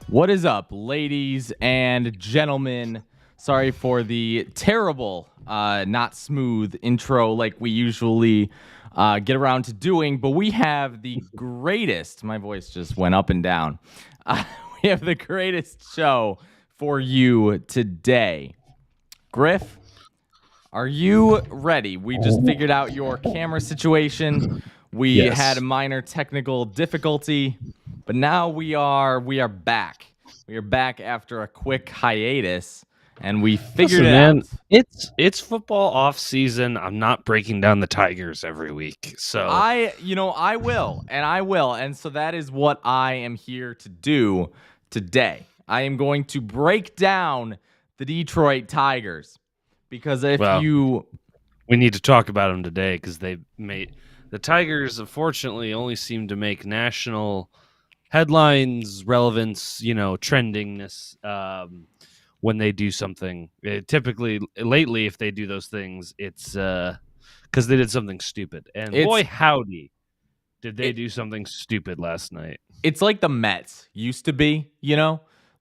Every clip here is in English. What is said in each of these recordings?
What is up, ladies and gentlemen? Sorry for the terrible, not smooth intro like we usually get around to doing, but we have the greatest, my voice just went up and down. We have the greatest show for you today. Griff, are you ready? We just figured out your camera situation. We had a minor technical difficulty, but now we are back. We are back after a quick hiatus, and we figured it out. It's football off season. I'm not breaking down the Tigers every week. So I will. And so that is what I am here to do today. I am going to break down the Detroit Tigers because we need to talk about them today because the Tigers unfortunately only seem to make national headlines, relevance, trendingness when they do something. Typically, lately, if they do those things, it's because they did something stupid. And boy, howdy, did they do something stupid last night. It's like the Mets used to be,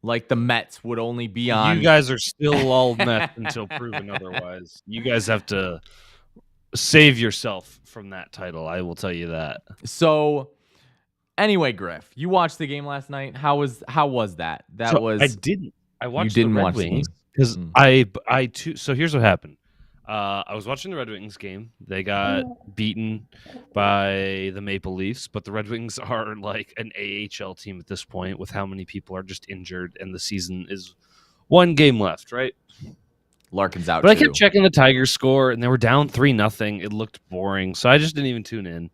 like the Mets would only be on. You guys are still all Mets until proven otherwise. You guys have to save yourself from that title. I will tell you that. So anyway, Griff, you watched the game last night. How was that? I didn't. I watched the Red Wings because I too. So here's what happened. I was watching the Red Wings game. They got beaten by the Maple Leafs, but the Red Wings are like an AHL team at this point with how many people are just injured, and the season is one game left, right? Larkin's out. But I kept checking the Tigers score, and they were down 3-0. It looked boring, so I just didn't even tune in.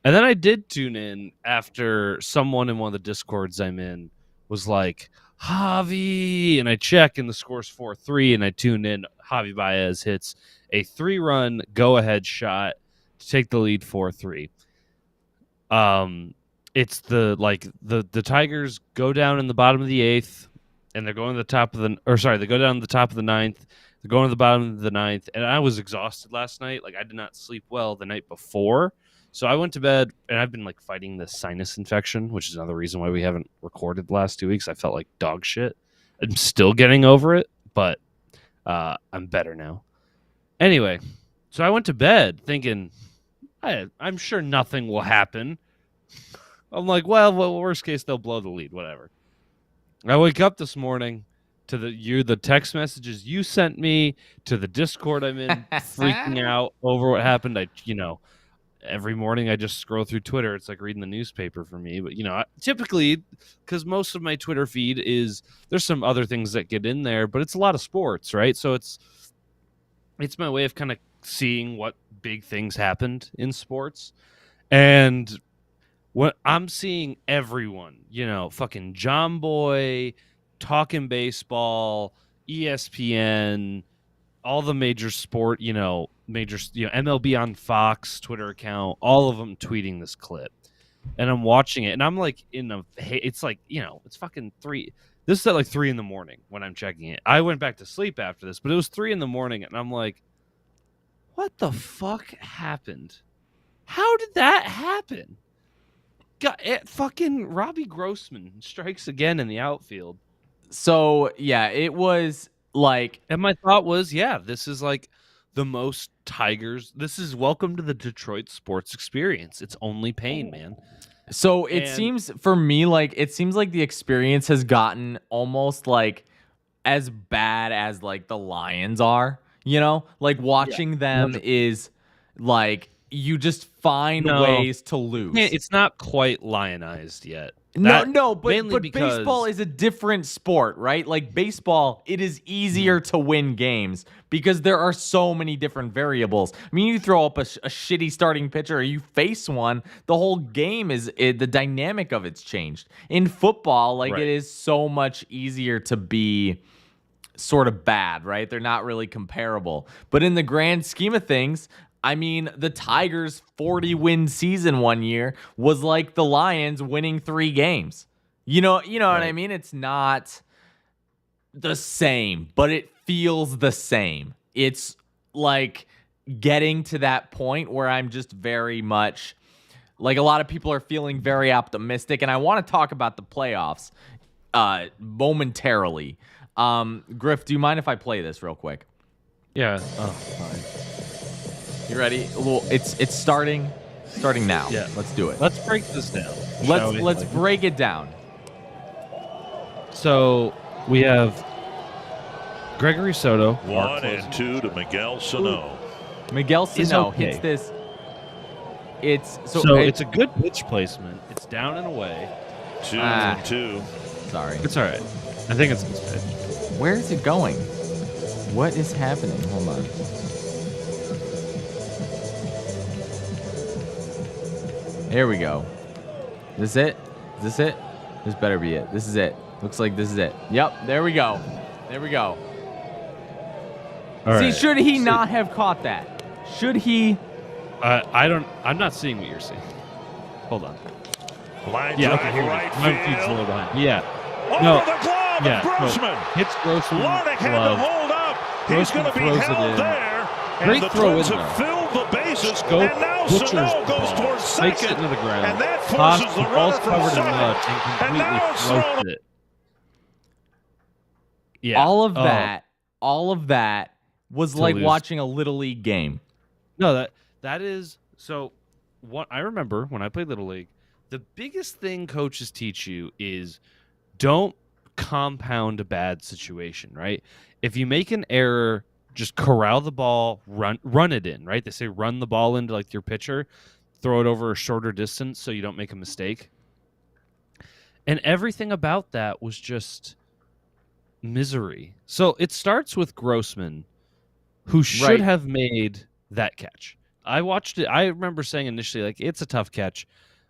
And then I did tune in after someone in one of the Discords I'm in was like, Javi, and I check and the score's 4-3, and I tune in. Javi Baez hits a 3-run go-ahead shot to take the lead 4-3. It's the Tigers go down in the bottom of the 8th, and they're going to the top of they go down to the top of the 9th. They're going to the bottom of the 9th, and I was exhausted last night. Like, I did not sleep well the night before. So I went to bed, and I've been fighting this sinus infection, which is another reason why we haven't recorded the last 2 weeks. I felt like dog shit. I'm still getting over it, but I'm better now. Anyway, so I went to bed thinking, I'm sure nothing will happen. I'm like, well, worst case, they'll blow the lead, whatever. I wake up this morning to the text messages you sent me, to the Discord I'm in, freaking out over what happened. Every morning I just scroll through Twitter. It's like reading the newspaper for me. But, typically, because most of my Twitter feed there's some other things that get in there, but it's a lot of sports, right? So it's my way of kind of seeing what big things happened in sports. And what I'm seeing everyone, fucking John Boy, Talking Baseball, ESPN, all the major sport, MLB on Fox Twitter account, all of them tweeting this clip, and I'm watching it, and I'm like it's like, it's fucking 3. This is at like 3 a.m. when I'm checking it. I went back to sleep after this, but it was 3 a.m, and I'm like, what the fuck happened? How did that happen? Fucking Robbie Grossman strikes again in the outfield. So yeah, it was Like, And my thought was, yeah, this is like the most Tigers. This is welcome to the Detroit sports experience. It's only pain, man. so it And seems for me like it seems like the experience has gotten almost like as bad as like the Lions are, you know? Like yeah, watching them 100%. is like you just find No, ways to lose. it's not quite lionized yet. No, That no, but mainly baseball because is a different sport, right? Like baseball, it is easier to win games because there are so many different variables. I mean, you throw up a shitty starting pitcher or you face one, the whole game the dynamic of it's changed. In football, like right. it is so much easier to be sort of bad, right? They're not really comparable. But in the grand scheme of things, I mean, the Tigers' 40-win season one year was like the Lions winning 3 games. You know what I Right. mean? It's not the same, but it feels the same. It's like getting to that point where I'm just very much like a lot of people are feeling very optimistic, and I want to talk about the playoffs momentarily. Griff, do you mind if I play this real quick? Yeah. Oh, fine. You ready? Well, it's starting now. Yeah. Let's do it. Let's break this down. shall we? Let's Like, break it down. so we have Gregory Soto. our 1 closer. and 2 to Miguel Sano. Miguel Is Sano okay. hits this. It's It's a good pitch placement. It's down and away. 2 Ah. and 2. sorry. It's all right. I think it's this pitch. Where is it going? What is happening? Hold on. Here we go. Is this it? Is this it? This better be it. This is it. Looks like this is it. Yep, there we go. There we go. All See, right. should he not have caught that? Should he? I'm not seeing what you're seeing. Hold on. Line Yeah. drive Okay. Here we go. right My feet's a field. little behind. Yeah. Over No. the glove Yeah. of No. Grossman. Hits Grossman. Larnick had to glove. hold up. He's Grossman going to be throws it held in. there. And Great the throw Twins in have there. filled the bases. Scope And now butchers Sano the goes ball, towards takes it second. into the ground. And that Haas, forces the the ball's runner from covered in second. mud and And completely now it's floats thrown. it. Yeah. All of Oh. that was To like lose. watching a little league game. No, that is so. What I remember when I played Little League, the biggest thing coaches teach you is don't compound a bad situation. Right? If you make an error, just corral the ball, run it in. Right? They say run the ball into like your pitcher, throw it over a shorter distance so you don't make a mistake. And everything about that was just misery. So it starts with Grossman, who should Right. have made that catch. I watched it. I remember saying initially, like, it's a tough catch.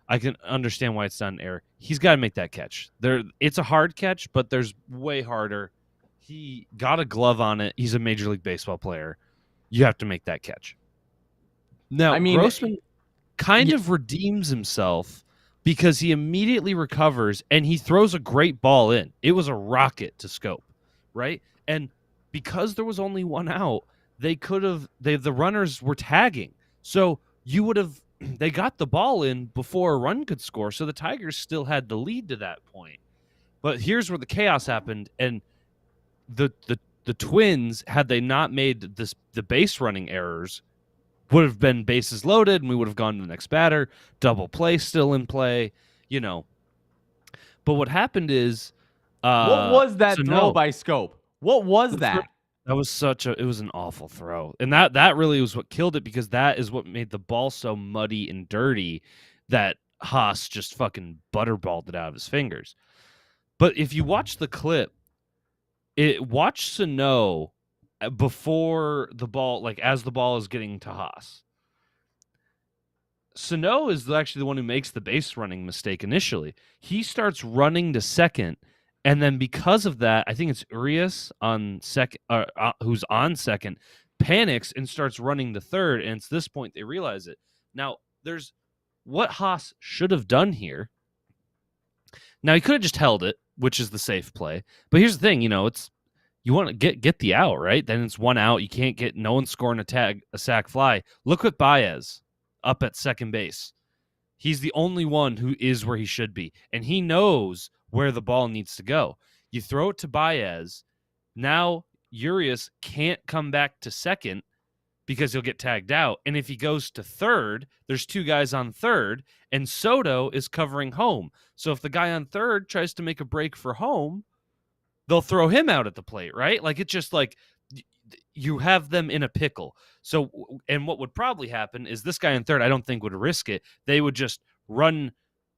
I can understand why it's not an error. He's got to make that catch. It's a hard catch, but there's way harder. He got a glove on it. He's a Major League Baseball player. You have to make that catch. Now, I mean, Grossman kind of redeems himself because he immediately recovers and he throws a great ball in. It was a rocket to Scope, right? And because there was only one out, the runners were tagging. So you would have they got the ball in before a run could score. So the Tigers still had the lead to that point. But here's where the chaos happened, and the Twins, had they not made the base running errors, would have been bases loaded, and we would have gone to the next batter. Double play still in play, you know. But what happened is, what was that so throw no. by Scope? What was The that? That was it was an awful throw. And that really was what killed it, because that is what made the ball so muddy and dirty that Haas just fucking butterballed it out of his fingers. But if you watch the clip, watch Sano before the ball, like as the ball is getting to Haas. Sano is actually the one who makes the base running mistake initially. He starts running to second, and then because of that, I think it's Urias on second, who's on second, panics and starts running to third, and it's this point they realize it. Now, there's what Haas should have done here. Now, he could have just held it, which is the safe play. But here's the thing, it's you want to get the out, right? Then it's one out. You can't get no one scoring a sac fly. Look at Baez up at second base. He's the only one who is where he should be, and he knows where the ball needs to go. You throw it to Baez. Now Urias can't come back to second because he'll get tagged out. And if he goes to third, there's two guys on third, and Soto is covering home. So if the guy on third tries to make a break for home, they'll throw him out at the plate, right? Like, it's just like you have them in a pickle. So, and what would probably happen is this guy on third, I don't think would risk it. They would just run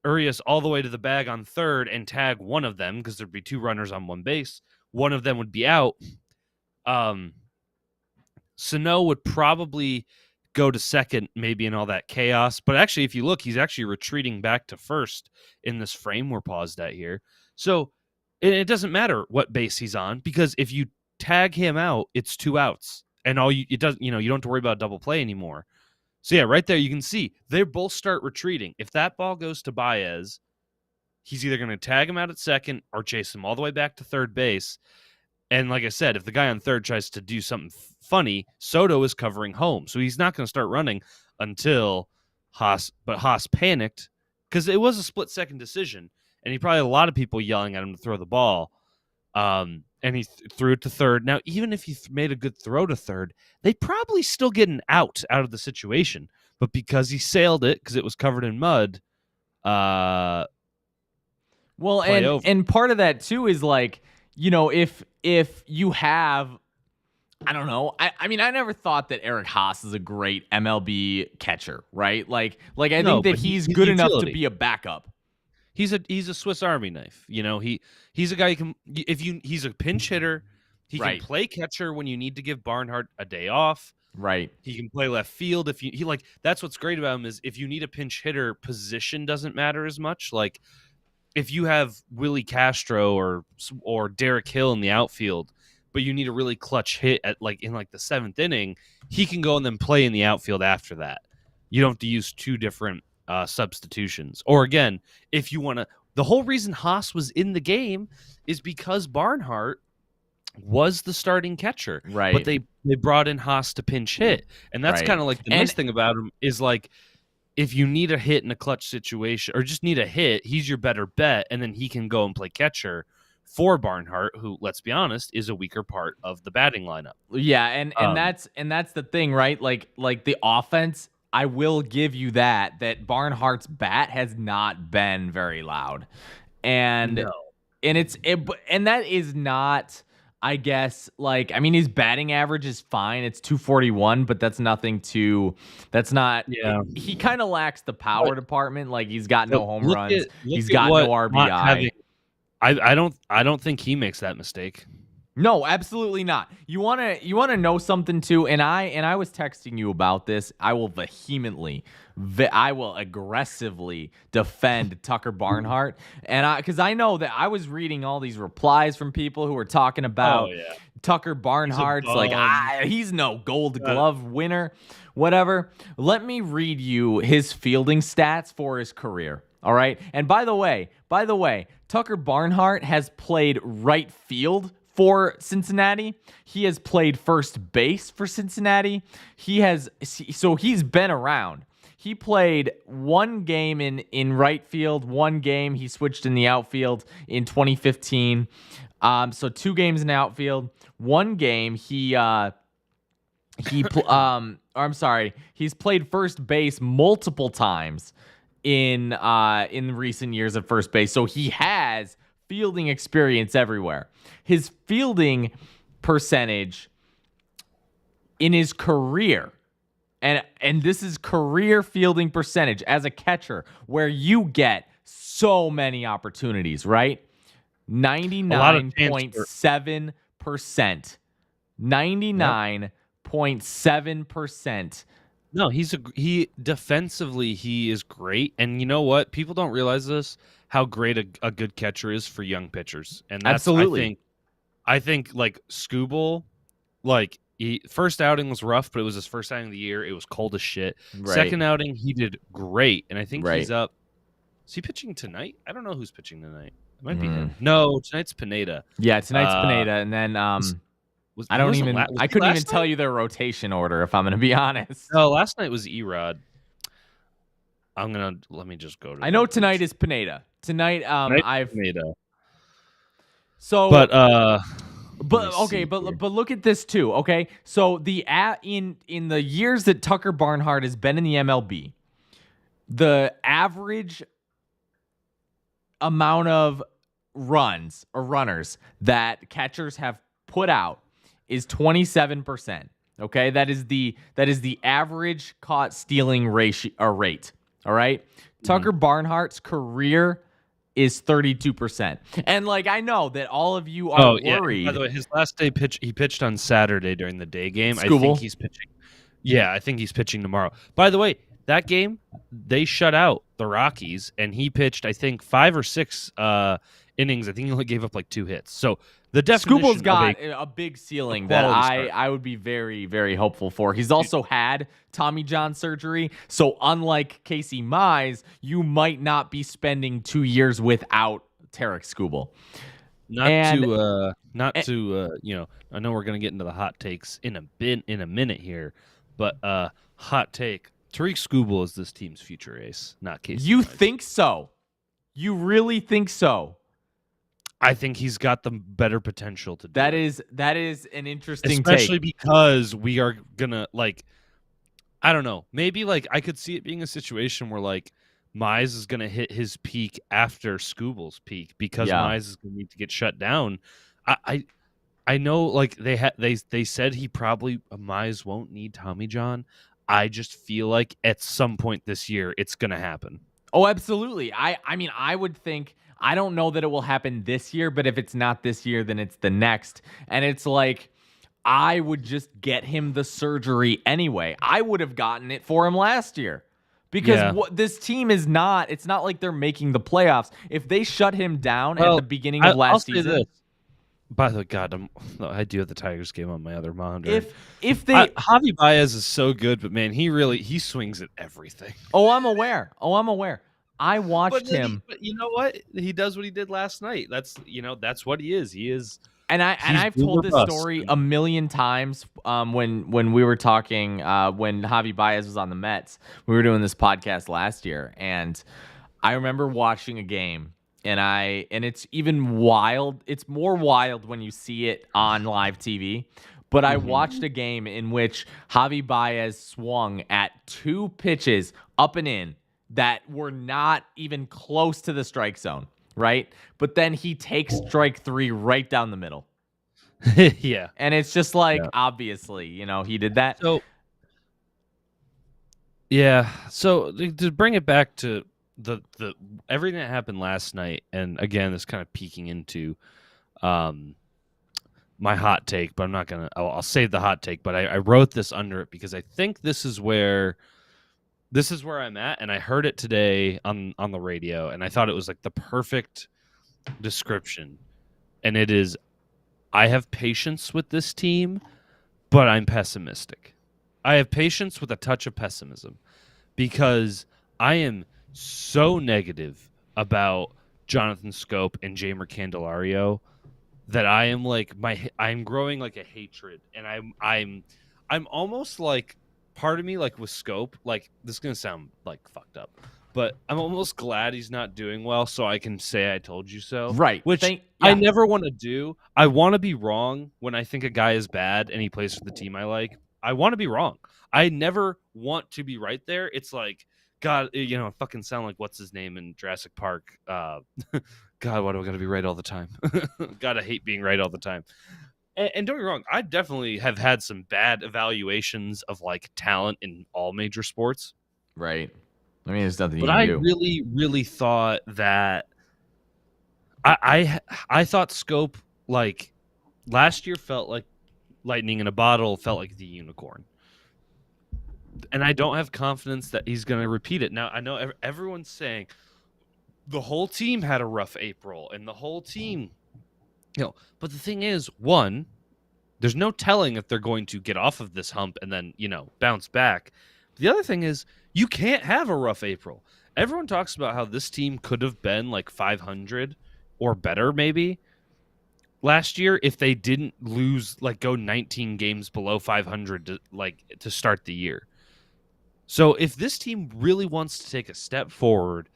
Urias all the way to the bag on third and tag one of them because there'd be two runners on one base. One of them would be out. Sano would probably go to second, maybe in all that chaos. But actually, if you look, he's actually retreating back to first in this frame we're paused at here. So it doesn't matter what base he's on, because if you tag him out, it's 2 outs, and it doesn't. You don't have to worry about double play anymore. So yeah, right there you can see they both start retreating. If that ball goes to Baez, he's either going to tag him out at second or chase him all the way back to third base. And like I said, if the guy on third tries to do something funny, Soto is covering home. So he's not going to start running until Haas. But Haas panicked because it was a split-second decision. And he probably had a lot of people yelling at him to throw the ball. And he threw it to third. Now, even if he made a good throw to third, they'd probably still get an out of the situation. But because he sailed it, because it was covered in mud, Well, play over. and part of that too is like, if you have, I don't know. I mean, I never thought that Eric Haas is a great MLB catcher, right? Like I No, think that but he's he's good enough to utility. be a backup. he's a Swiss Army knife. He's a guy who can, he's a pinch hitter. He Right. can play catcher when you need to give Barnhart a day off. Right. He can play left field if he like. That's what's great about him is if you need a pinch hitter, position doesn't matter as much. Like if you have Willie Castro or Derek Hill in the outfield, but you need a really clutch hit in the 7th inning, he can go and then play in the outfield after that. You don't have to use 2 different substitutions. Or again, if you want to, the whole reason Haas was in the game is because Barnhart was the starting catcher, Right. but they brought in Haas to pinch hit, and that's Right. kind of like the nice thing about him is like if you need a hit in a clutch situation or just need a hit, he's your better bet, and then he can go and play catcher for Barnhart, who, let's be honest, is a weaker part of the batting lineup. Yeah, and that's the thing, right? Like the offense, I will give you that Barnhart's bat has not been very loud. And No. and that is not, I guess, like, I mean, his batting average is fine. It's 241, but that's not, Yeah. he kind of lacks the power department. Like, he's got no home Look runs. at- He's look at got no what RBI. not having- I don't think he makes that mistake. No, absolutely not. You wanna know something too, and I was texting you about this. I will I will aggressively defend Tucker Barnhart, and because I know that I was reading all these replies from people who were talking about Tucker Barnhart's like he's no Gold Glove winner, whatever. Let me read you his fielding stats for his career. All right, and by the way, Tucker Barnhart has played right field for Cincinnati. He has played first base for Cincinnati. So he's been around. He played 1 game in right field, 1 game he switched in the outfield in 2015. So 2 games in the outfield, 1 game he's played first base multiple times in recent years at first base. So he has fielding experience everywhere. His fielding percentage in his career, and this is career fielding percentage as a catcher, where you get so many opportunities, right? 99.7%. 99.7%. No, he defensively he is great, and you know what? People don't realize this, how great a good catcher is for young pitchers, and that's Absolutely. I think like Skubal, like first outing was rough, but it was his first outing of the year. It was cold as shit. Right. Second outing he did great, and I think Right. he's up. Is he pitching tonight? I don't know who's pitching tonight. It might be Mm. him. No, tonight's Pineda. Yeah, tonight's Uh, Pineda, and then I couldn't even tell you their rotation order if I'm going to be honest. No, last night was Erod. Let me just go to. I know tonight is Pineda. Tonight, Tonight's I've Pineda. so But But me okay, see but here. but look at this too. Okay, so in the years that Tucker Barnhart has been in the MLB, the average amount of runs or runners that catchers have put out is 27%. Okay, that is the average caught stealing ratio or rate. All right, Tucker Barnhart's career is 32%, and like I know that all of you are Yeah. And by worried. the way, his last day pitch, he pitched on Saturday during the day game. I Skubal. think he's pitching. Yeah, I think he's pitching tomorrow. By the way, that game they shut out the Rockies, and he pitched I think 5 or 6 innings. I think he only gave up like 2 hits. So the definition Skubal's of got a big ceiling that quality start. I would be very, very hopeful for. He's also had Tommy John surgery, so unlike Casey Mize, you might not be spending 2 years without Tarek Skubal. Not to you know, I know we're gonna get into the hot takes in a minute here, but hot take: Tariq Skubal is this team's future ace, not Casey. You Mize. think so? You really think so? I think he's got the better potential to do That it. is an interesting Especially take. because we are gonna like, I don't know, maybe like I could see it being a situation where like Mize is gonna hit his peak after Skubal's peak because Yeah. Mize is gonna need to get shut down. I know like they said he probably Mize won't need Tommy John. I just feel like at some point this year it's gonna happen. Oh, absolutely. I mean, I would think, I don't know that it will happen this year, but if it's not this year, then it's the next. And it's like, I would just get him the surgery anyway. I would have gotten it for him last year. Because Yeah. this team is not, it's not like they're making the playoffs. If they shut him down at Well, the beginning of I'll last say season, this. By the God, I do have the Tigers game on my other monitor. if they, Javi Baez is so good, but man, he swings at everything. I'm aware. I watched him. But you know what? He does what he did last night. That's what he is. He is. And I've told this boom or bust. story a million times when we were talking when Javi Baez was on the Mets. We were doing this podcast last year, and I remember watching a game, and it's even wild. It's more wild when you see it on live TV. But I watched a game in which Javi Baez swung at 2 pitches up and in that were not even close to the strike zone, right? But then he takes strike 3 right down the middle. Yeah. And it's just like, obviously, he did that. So yeah. So to bring it back to the everything that happened last night, and again, this kind of peeking into my hot take, but I'm not gonna. I'll save the hot take, but I wrote this under it because I think this is where I'm at, and I heard it today on the radio, and I thought it was like the perfect description, and it is, I have patience with this team, but I'm pessimistic. I have patience with a touch of pessimism because I am so negative about Jonathan Scope and Jamer Candelario that I am like I'm growing like a hatred, and I'm almost like, part of me, like with Scope, like this is gonna sound like fucked up, but I'm almost glad he's not doing well, so I can say I told you so. Right. Which I never want to do. I want to be wrong when I think a guy is bad and he plays for the team I like. I want to be wrong. I never want to be right there. It's like, God, I fucking sound like what's his name in Jurassic Park. God, why do I gotta be right all the time? God, I hate being right all the time. And don't get me wrong, I definitely have had some bad evaluations of like talent in all major sports. Right. I mean, there's nothing you But can I do. really, really thought that I thought Scope, like, last year felt like lightning in a bottle, felt like the unicorn. And I don't have confidence that he's going to repeat it. Now, I know everyone's saying the whole team had a rough April and the whole team, but the thing is, one, there's no telling if they're going to get off of this hump and then, bounce back. The other thing is, you can't have a rough April. Everyone talks about how this team could have been like 500 or better maybe last year if they didn't lose, like go 19 games below 500 to start the year. So if this team really wants to take a step forward,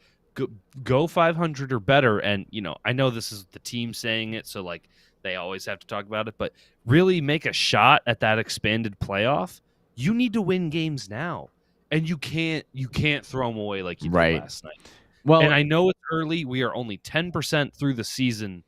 go 500 or better, and I know this is the team saying it, so like They always have to talk about it, but really make a shot at that expanded playoff. You need to win games now, and you can't throw them away like you did Right. last night. Well, And I know it's early. We are only 10% through the season.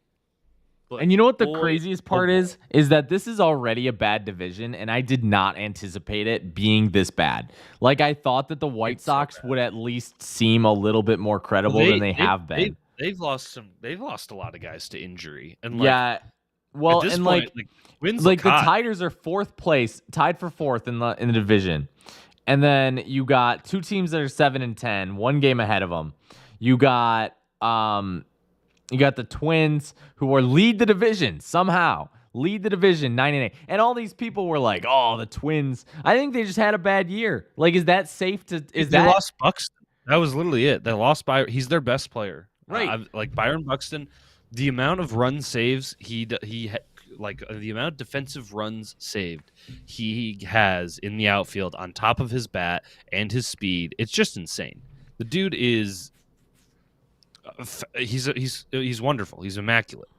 But and you know what the boy, craziest oh part boy. is that this is already a bad division, and I did not anticipate it being this bad. Like, I thought that the White It's so Sox bad. would at least seem a little bit more credible than they have been. They've lost a lot of guys to injury, and like, Yeah. Well, at this and point, like wins the hot. Tigers are fourth place, tied for fourth in the division. And then you got two teams that are 7-10, one game ahead of them. You got the Twins, who are lead the division somehow. Lead the division 9-8. And all these people were like, "Oh, the Twins." I think they just had a bad year. Like, is that safe to They lost Buxton. That was literally it. They lost he's their best player. Right. Like Byron Buxton, the amount of run saves the amount of defensive runs saved he has in the outfield on top of his bat and his speed, it's just insane. The dude is he's wonderful. He's immaculate.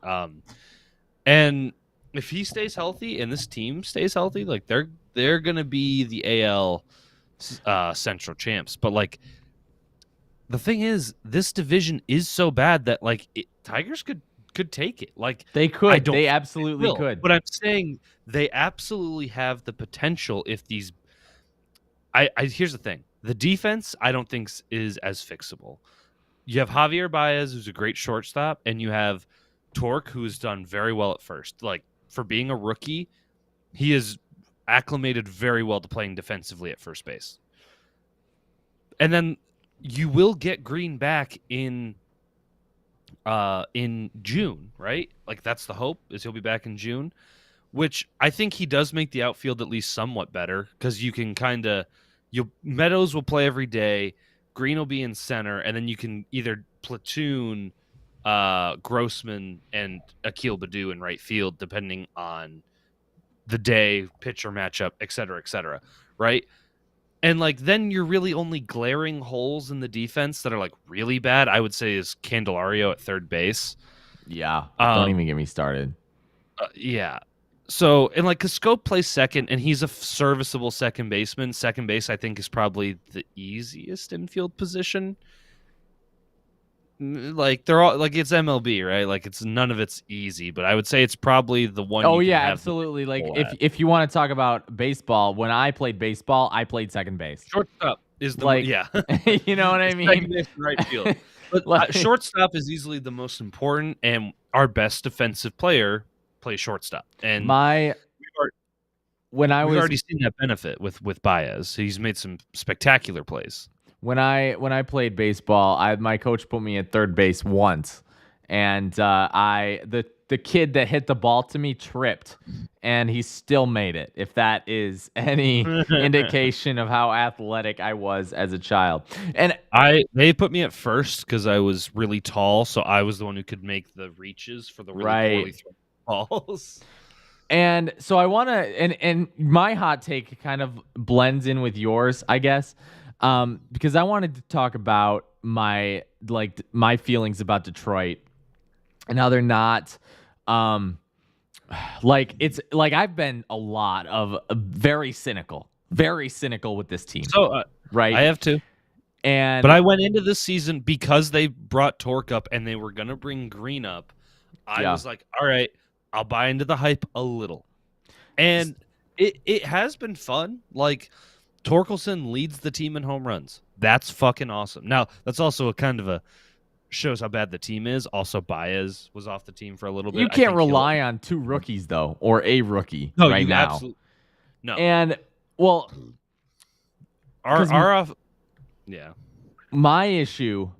And if he stays healthy and this team stays healthy, like they're gonna be the AL Central champs. But like, the thing is, this division is so bad that like Tigers could take it. Like, They could. I don't They think absolutely will, could. But I'm saying they absolutely have the potential if these. I here's the thing: the defense I don't think is as fixable. You have Javier Baez, who's a great shortstop, and you have Torque, who's done very well at first. Like, for being a rookie, he is acclimated very well to playing defensively at first base. And then you will get Green back in June, right? Like, that's the hope, is he'll be back in June, which I think he does make the outfield at least somewhat better, because you can Meadows will play every day, Green will be in center, and then you can either platoon Grossman and Akil Baddoo in right field, depending on the day, pitcher matchup, et cetera, right? And like, then you're really only glaring holes in the defense that are like really bad, I would say, is Candelario at third base. Yeah. Don't even get me started. Yeah. So, and like, 'cause Scope plays second, and he's a serviceable second baseman. Second base, I think, is probably the easiest infield position. Like, they're all like, it's MLB, right? Like, it's none of it's easy, but I would say it's probably the one. Oh you can yeah, have absolutely. Like, goal if you want to talk about baseball, when I played baseball, I played second base. shortstop is the Like, yeah. You know what I Second mean? base and right field. But Like- shortstop is easily the most important, and our best defensive player plays shortstop. And When I we've was already seen that benefit with Baez. He's made some spectacular plays. when I played baseball, my coach put me at third base once, and the kid that hit the ball to me tripped, and he still made it. If that is any indication of how athletic I was as a child, and They put me at first because I was really tall, so I was the one who could make the reaches for the really poorly thrown balls. And so I want to, and my hot take kind of blends in with yours, I guess, because I wanted to talk about my feelings about Detroit and how they're not, it's like I've been a lot of very cynical with this team. So right, I have to. but I went into this season because they brought Torque up and they were gonna bring Green up. I was like, all right, I'll buy into the hype a little. And it has been fun. Like, Torkelson leads the team in home runs. That's fucking awesome. Now, that's also a kind of shows how bad the team is. Also, Baez was off the team for a little bit. you can't rely on two rookies though, or a rookie right now. Absolutely no. And well, yeah. My issue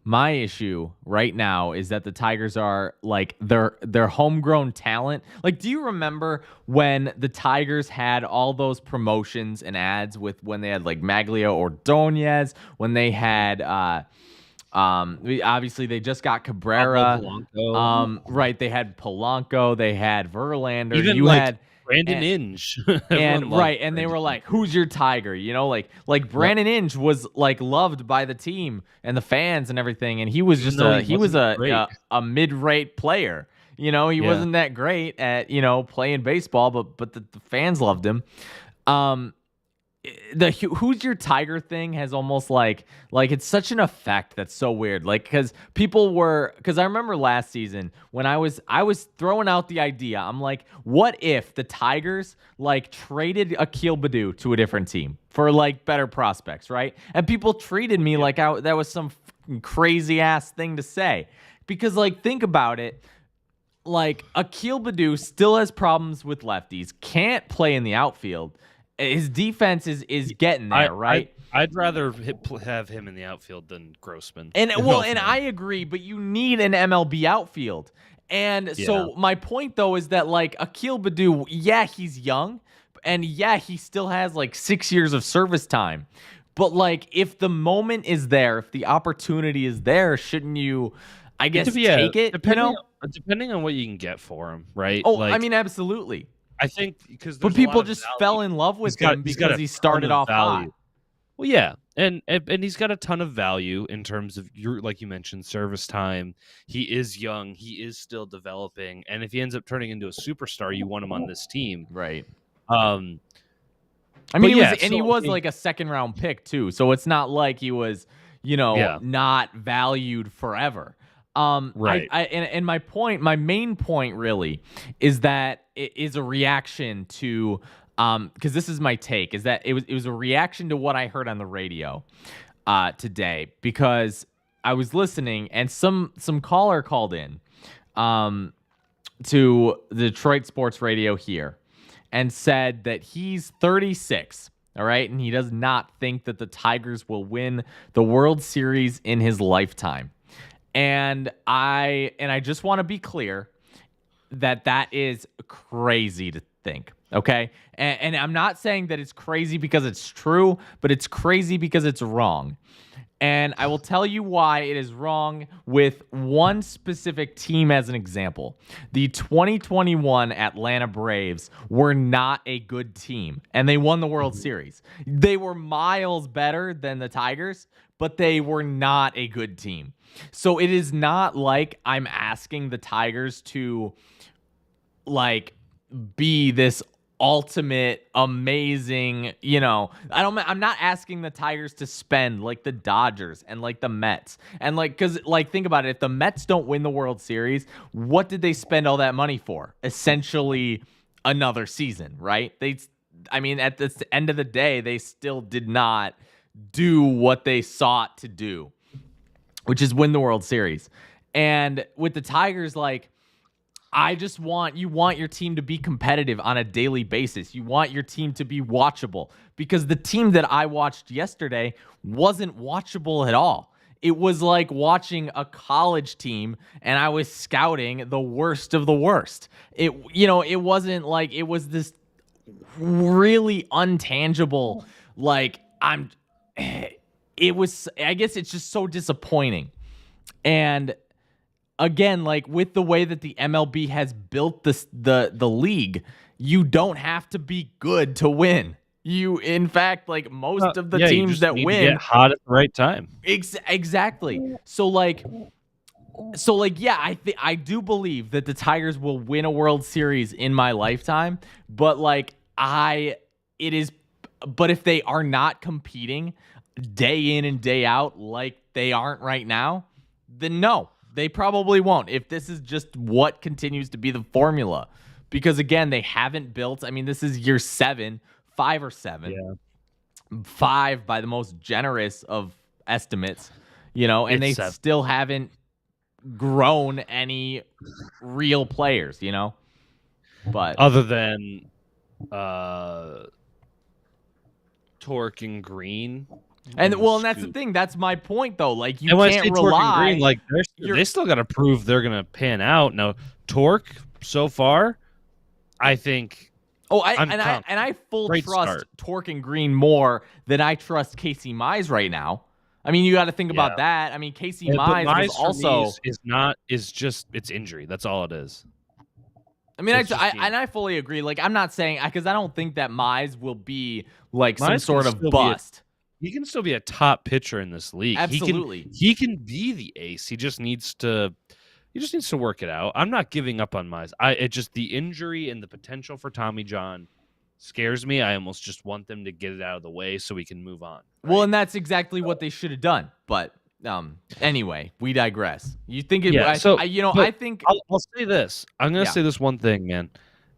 right now is that the Tigers are like their homegrown talent. Like, do you remember when the Tigers had all those promotions and ads when they had like Maglia Ordonez, when they had obviously they just got Cabrera. Right, they had Polanco, they had Verlander, Even you had Brandon Inge. and right, and they were like, "Who's your Tiger?" You know, like Brandon Inge was like loved by the team and the fans and everything, and he was just a mid-rate player. You know, he Yeah. wasn't that great at, playing baseball, but the fans loved him. The who's your Tiger thing has almost like it's such an effect that's so weird. Like, because I remember last season when I was throwing out the idea. I'm like, what if the Tigers like traded Akil Baddoo to a different team for like better prospects, right? And people treated me like that was some crazy ass thing to say, because like, think about it. Like, Akil Baddoo still has problems with lefties, can't play in the outfield. His defense is getting there, right? I'd rather have him in the outfield than Grossman. And I agree, but you need an MLB outfield. And so my point though is that like Akil Baddoo, yeah, he's young, and yeah, he still has like 6 years of service time. But like, if the moment is there, if the opportunity is there, shouldn't you, I guess, take it? Depending on what you can get for him, right? Oh, I mean, absolutely. I think because but people just fell in love with him because he started off hot. Well, yeah, and he's got a ton of value in terms of like you mentioned, service time. He is young, he is still developing, and if he ends up turning into a superstar, you want him on this team, right? I mean, he was like a second round pick too, so it's not like he was, not valued forever. Right. And my main point really is that it is a reaction to, because this is my take, is that it was a reaction to what I heard on the radio today, because I was listening and some caller called in to the Detroit Sports Radio here and said that he's 36. All right. And he does not think that the Tigers will win the World Series in his lifetime. And I just want to be clear that is crazy to think, okay? And I'm not saying that it's crazy because it's true, but it's crazy because it's wrong. And I will tell you why it is wrong with one specific team as an example. The 2021 Atlanta Braves were not a good team, and they won the World Series. They were miles better than the Tigers, but they were not a good team. So it is not like I'm asking the Tigers to like be this ultimate amazing, I'm not asking the Tigers to spend like the Dodgers and like the Mets. And like, cause like, think about it. If the Mets don't win the World Series, what did they spend all that money for? Essentially another season, right? At the end of the day, they still did not do what they sought to do, which is win the World Series. And with the Tigers, like, you want your team to be competitive on a daily basis. You want your team to be watchable, because the team that I watched yesterday wasn't watchable at all. It was like watching a college team and I was scouting the worst of the worst. It wasn't like, it was this really untangible, like, I guess it's just so disappointing. And again, like with the way that the MLB has built the league, you don't have to be good to win. In fact, like most of the teams that win get hot at the right time. Exactly. So yeah, I do believe that the Tigers will win a World Series in my lifetime, but but if they are not competing day in and day out like they aren't right now, then no, they probably won't, if this is just what continues to be the formula. Because again, they haven't built, this is year 5 or 7. Yeah. 5 by the most generous of estimates, and they still haven't grown any real players, But other than Torque and Green. And that's the thing. That's my point, though. Like, you can't rely. Green, like, they still got to prove they're gonna pan out. Now, Torque so far, I think. Oh, I full trust Torque and Green more than I trust Casey Mize right now. You got to think about that. Casey Mize was also it's injury. That's all it is. I fully agree. Like, I'm not saying, because I don't think that Mize will be like some sort of bust. He can still be a top pitcher in this league. Absolutely. He can be the ace. He just needs to, He just needs to work it out. I'm not giving up on Mize. It just the injury and the potential for Tommy John scares me. I almost just want them to get it out of the way so we can move on. Well, and that's exactly what they should have done. But anyway, we digress. You think it? Yeah, I think I'll say this. I'm going to Yeah. say this one thing, man,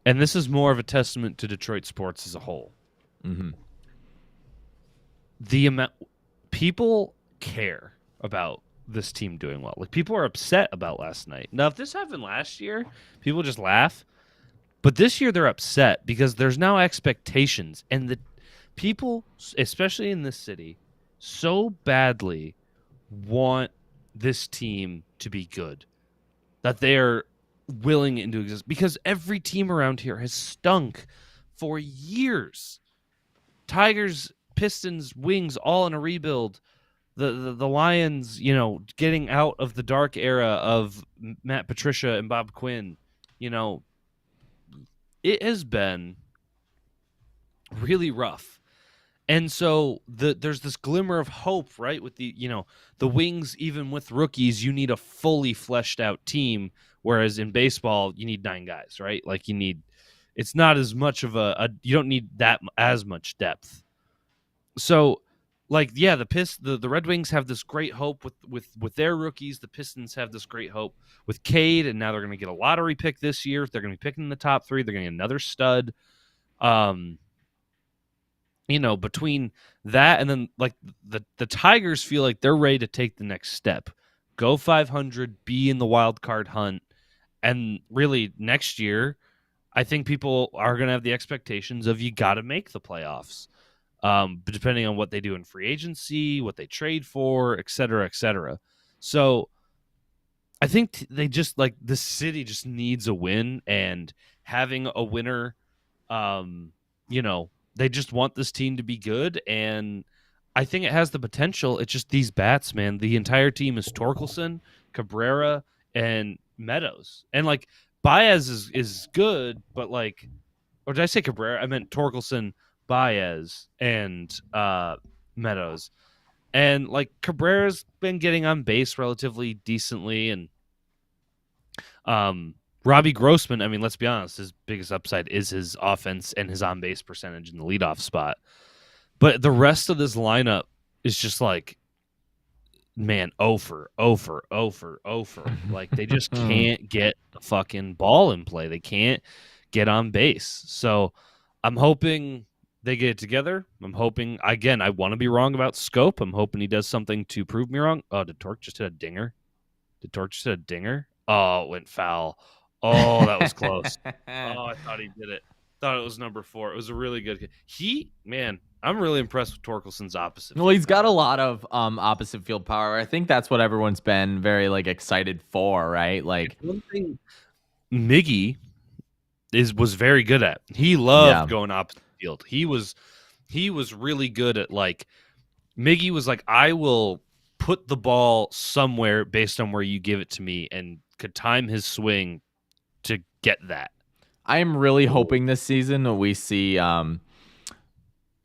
and this is more of a testament to Detroit sports as a whole. Mhm. The amount people care about this team doing well. Like, people are upset about last night. Now, if this happened last year, people just laugh. But this year they're upset because there's now expectations, and the people, especially in this city, so badly want this team to be good that they are willing into exist, because every team around here has stunk for years. Tigers, Pistons, Wings, all in a rebuild. The Lions, getting out of the dark era of Matt Patricia and Bob Quinn, it has been really rough. And so there's this glimmer of hope, right? With the Wings, even with rookies, you need a fully fleshed out team. Whereas in baseball, you need 9 guys, right? Like, it's not as much of you don't need that as much depth. So, the Red Wings have this great hope with their rookies. The Pistons have this great hope with Cade, and now they're going to get a lottery pick this year. They're going to be picking in the top 3. They're going to get another stud. Between that and then the Tigers feel like they're ready to take the next step, go 500, be in the wild card hunt, and really next year, I think people are going to have the expectations of you got to make the playoffs. But depending on what they do in free agency, what they trade for, et cetera, et cetera. So I think they just the city just needs a win, and having a winner, they just want this team to be good. And I think it has the potential. It's just these bats, man. The entire team is Torkelson, Cabrera, and Meadows. And Baez is good, but or did I say Cabrera? I meant Torkelson, Baez, and Meadows. And Cabrera's been getting on base relatively decently, and Robbie Grossman, I mean, let's be honest, his biggest upside is his offense and his on base percentage in the leadoff spot. But the rest of this lineup is just man, over. They just can't get the fucking ball in play. They can't get on base. So I'm hoping they get it together. I'm hoping, again, I want to be wrong about Scope. I'm hoping he does something to prove me wrong. Oh, did Torque just hit a dinger? Oh, it went foul. Oh, that was close. Oh, I thought he did it. Thought it was number 4. It was a really good. I'm really impressed with Torkelson's opposite. Well, he's got a lot of opposite field power. I think that's what everyone's been very excited for, right? One thing Miggy was very good at. He loved going opposite field. He was really good at Miggy was I will put the ball somewhere based on where you give it to me, and could time his swing to get that. I am really hoping this season that we see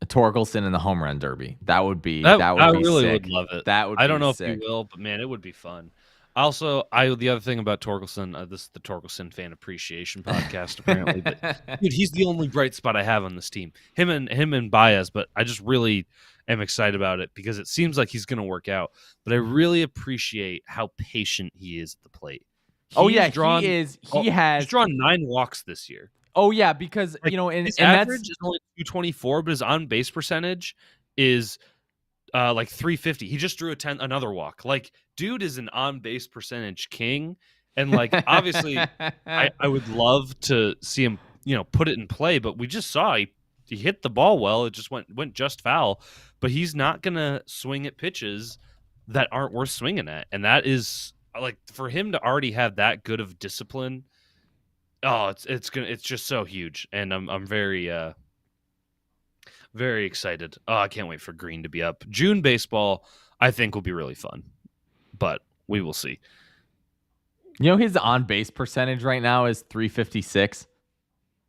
Torkelson in the home run derby. That would be I be really sick. would love it. That would. I don't know sick. if he will, but man, it would be fun. Also, the other thing about Torkelson, this is the Torkelson fan appreciation podcast, apparently. But dude, he's the only bright spot I have on this team. Him and Baez, but I just really am excited about it because it seems like he's going to work out. But I really appreciate how patient he is at the plate. He has drawn 9 walks this year. Oh yeah, because his average is only 224, but his on base percentage is 350. He just drew another walk. Dude is an on base percentage king, and obviously I would love to see him put it in play, but we just saw he hit the ball well. It just went just foul, but he's not gonna swing at pitches that aren't worth swinging at, and that is for him to already have that good of discipline. Oh, it's just so huge, and I'm very very excited. Oh, I can't wait for Green to be up. June baseball, I think, will be really fun, but we will see. His on base percentage right now is 356.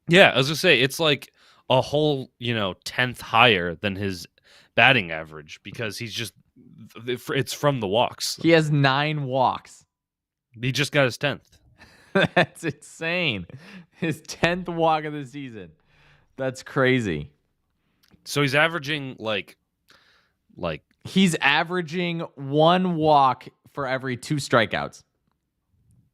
Yeah, I was gonna say it's a whole 10th higher than his batting average because it's from the walks. He has 9 walks. He just got his 10th. That's insane. His 10th walk of the season. That's crazy. So he's averaging like He's averaging 1 walk for every 2 strikeouts.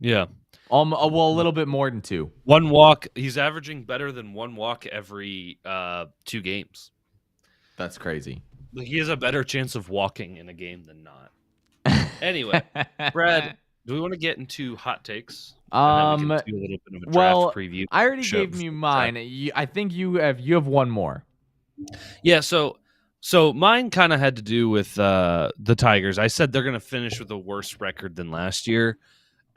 yeah. Well, a little bit more than 2. 1 walk. He's averaging better than 1 walk every 2 games. That's crazy. Like, he has a better chance of walking in a game than not. Anyway, Brad, do we want to get into hot takes? And then we can do a little bit of a draft preview. I already show gave you mine. I think you have 1 more. Yeah, so mine kind of had to do with the Tigers. I said they're going to finish with a worse record than last year.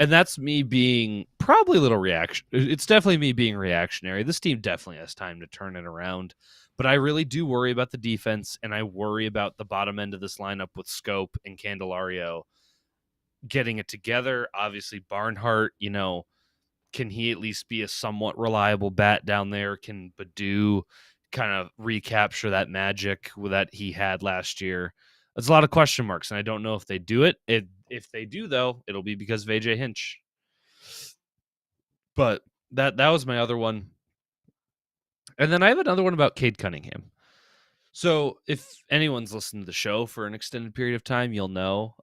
And that's me being probably a little reaction. It's definitely me being reactionary. This team definitely has time to turn it around. But I really do worry about the defense, and I worry about the bottom end of this lineup with Scope and Candelario getting it together. Obviously, Barnhart, can he at least be a somewhat reliable bat down there? Can Baddoo kind of recapture that magic that he had last year? There's a lot of question marks, and I don't know if they do it. If they do, though, it'll be because of AJ Hinch. But that was my other one. And then I have another one about Cade Cunningham. So if anyone's listened to the show for an extended period of time, you'll know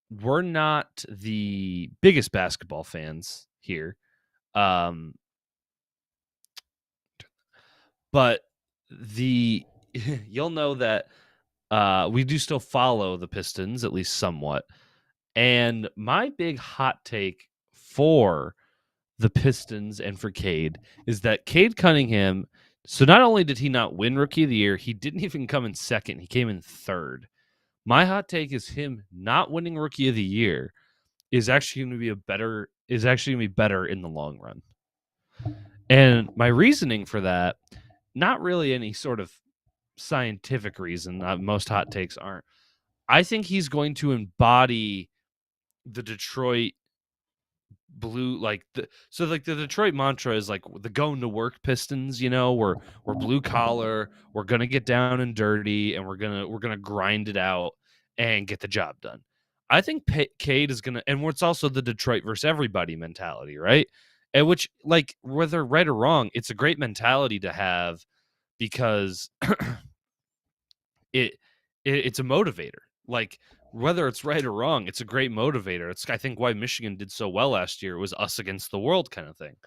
we're not the biggest basketball fans here. But you'll know that we do still follow the Pistons, at least somewhat. And my big hot take for the Pistons and for Cade is that Cade Cunningham, so not only did he not win Rookie of the Year, he didn't even come in second. He came in third. My hot take is him not winning Rookie of the Year is actually going to be better in the long run. And my reasoning for that, not really any sort of scientific reason. Most hot takes aren't. I think he's going to embody the Detroit blue, the Detroit mantra is like the going to work Pistons. We're blue collar. We're gonna get down and dirty, and we're gonna grind it out and get the job done. I think Cade is gonna, and it's also the Detroit versus everybody mentality, right? And which, whether right or wrong, it's a great mentality to have because it's a motivator. Whether it's right or wrong, it's a great motivator. It's, I think, why Michigan did so well last year. It was us against the world kind of thing.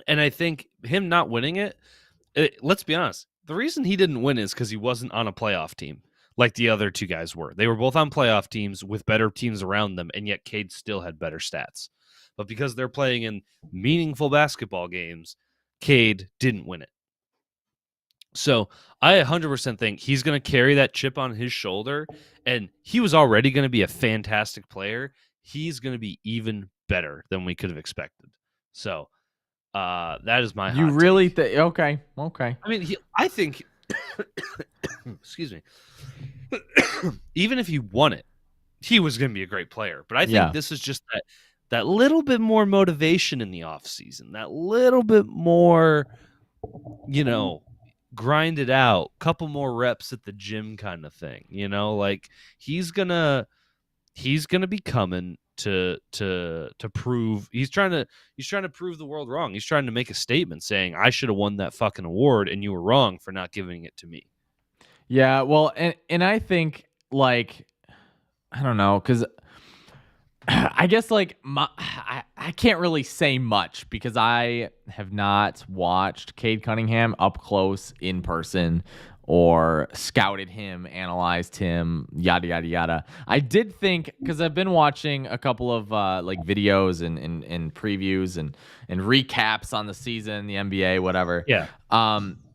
And I think him not winning it, let's be honest, the reason he didn't win is because he wasn't on a playoff team like the other 2 guys were. They were both on playoff teams with better teams around them, and yet Cade still had better stats. But because they're playing in meaningful basketball games, Cade didn't win it. So I 100% think he's going to carry that chip on his shoulder, and he was already going to be a fantastic player. He's going to be even better than we could have expected. So that is my hot You really take. think? Okay. I mean, I think, excuse me, even if he won it, he was going to be a great player. But I think this is just that little bit more motivation in the offseason, that little bit more, grind it out, couple more reps at the gym kind of thing. He's gonna be coming to prove he's trying to prove the world wrong. He's trying to make a statement saying, I should have won that fucking award and you were wrong for not giving it to me. Yeah, well, and I think I don't know, because I guess I can't really say much because I have not watched Cade Cunningham up close in person or scouted him, analyzed him, yada, yada, yada. I did think, because I've been watching a couple of videos and previews and recaps on the season, the NBA, whatever. Yeah.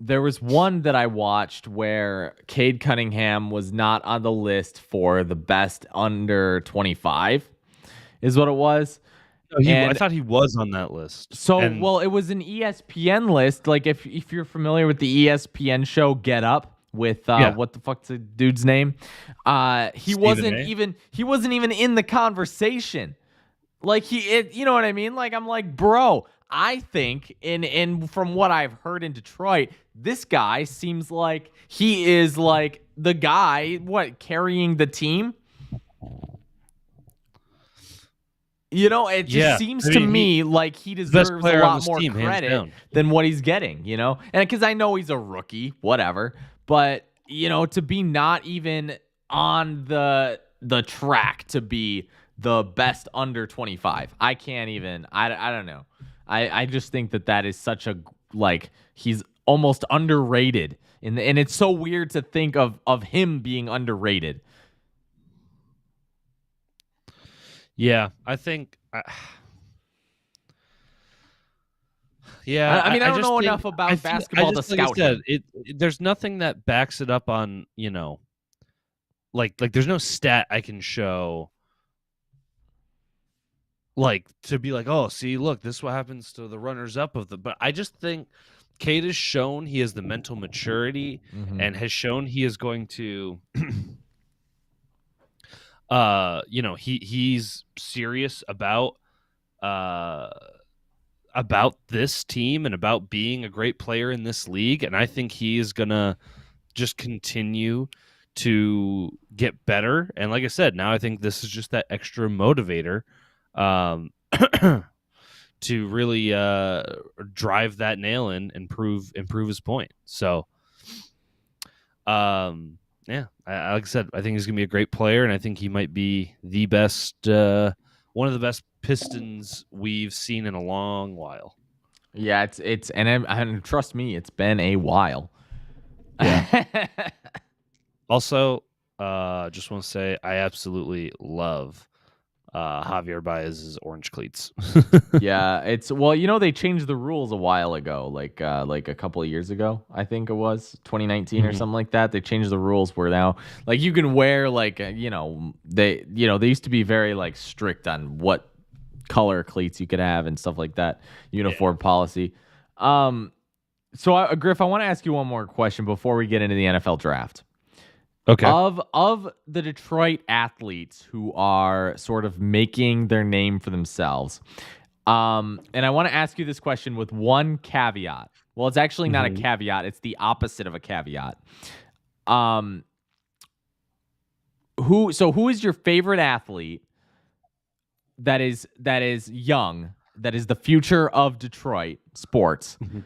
There was one that I watched where Cade Cunningham was not on the list for the best under 25. Is what it was. I thought he was on that list. So, well, it was an ESPN list. If you're familiar with the ESPN show Get Up with what the fuck's the dude's name? He wasn't even in the conversation. You know what I mean? I'm like, bro, I think in from what I've heard in Detroit, this guy seems like he is the guy carrying the team. It just Yeah. seems I to mean, me like he best deserves a player on lot this more team, hands credit down. than what he's getting, And because I know he's a rookie, whatever. But, to be not even on the track to be the best under 25, I can't even, I don't know. I just think that is such a, like, he's almost underrated. And it's so weird to think of him being underrated. Yeah, I think. Yeah, I mean, I don't just know think- enough about I feel- basketball I just, to like I scout said, him. there's nothing that backs it up on like there's no stat I can show. Like to be like, oh, see, look, this is what happens to the runners up of the. But I just think Cade has shown he has the mental maturity Mhm. and has shown he is going to. He's serious about this team and about being a great player in this league, and I think he is gonna just continue to get better. And like I said, now I think this is just that extra motivator to really drive that nail in and improve his point. So yeah, like I said, I think he's gonna be a great player, and I think he might be the best one of the best Pistons we've seen in a long while. Yeah, and trust me, it's been a while. Also, just want to say I absolutely love Javier Baez's orange cleats. Yeah, they changed the rules a while ago, like a couple of years ago, I think it was 2019 or Mhm. something like that. They changed the rules where now like you can wear they used to be very like strict on what color cleats you could have and stuff like that, uniform policy. So Griff, I want to ask you one more question before we get into the NFL draft. Okay. Of the Detroit athletes who are sort of making their name for themselves, and I want to ask you this question with one caveat. Well, it's actually not a caveat; it's the opposite of a caveat. Who is your favorite athlete that is young, that is the future of Detroit sports? Mhm.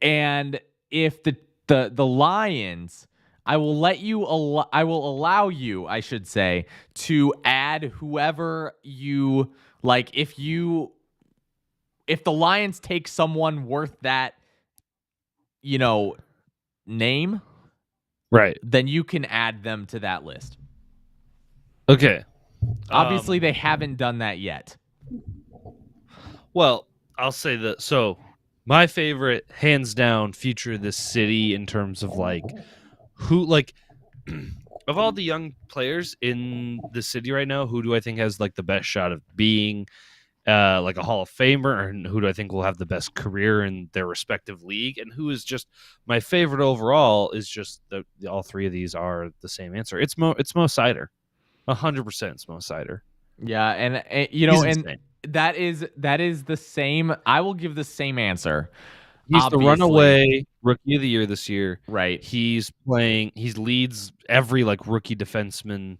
And if the Lions, I will allow you, I should say, to add whoever you like. If the Lions take someone worth that, name, Right. then you can add them to that list. Okay. Obviously, they haven't done that yet. Well, I'll say that. So, my favorite, hands down, future of this city in terms of of all the young players in the city right now, who do I think has like the best shot of being like a Hall of Famer, and who do I think will have the best career in their respective league, and who is just my favorite overall is just all three of these are the same answer. It's Mo Sider, 100%. It's Mo Sider. Yeah, and He's and insane. that is the same. I will give the same answer. He's Obviously. the runaway rookie of the year this year. Right. He leads every like rookie defenseman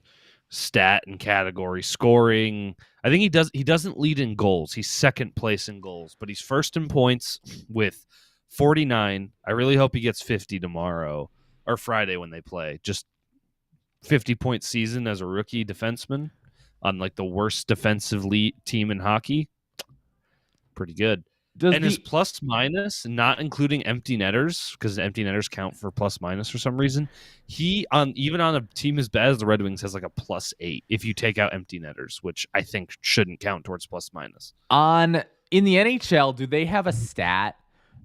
stat and category, scoring. I think he doesn't lead in goals. He's second place in goals, but he's first in points with 49. I really hope he gets 50 tomorrow or Friday when they play. Just 50-point season as a rookie defenseman on like the worst defensive team in hockey. Pretty good. His plus minus, not including empty netters, because empty netters count for plus minus for some reason. He even on a team as bad as the Red Wings has like a +8 if you take out empty netters, which I think shouldn't count towards plus minus. In the NHL, do they have a stat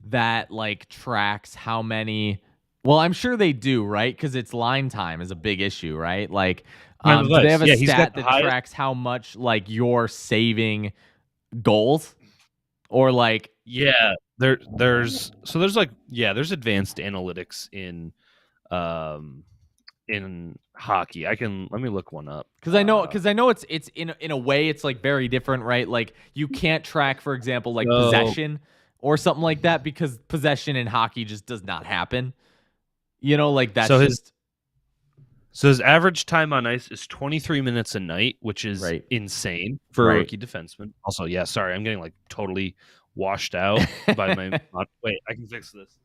that like tracks how many? Well, I'm sure they do, right? Because it's line time is a big issue, right? Like, do they have a stat that tracks how much like you're saving goals? Or like there's advanced analytics in hockey. Let me look one up because I know it's in a way it's like very different, right? Like you can't track, for example, like possession or something like that because possession in hockey just does not happen. Like that's So his average time on ice is 23 minutes a night, which is Right. insane for a Right. rookie defenseman. Also, yeah, sorry, I'm getting like totally washed out by my. Wait, I can fix this.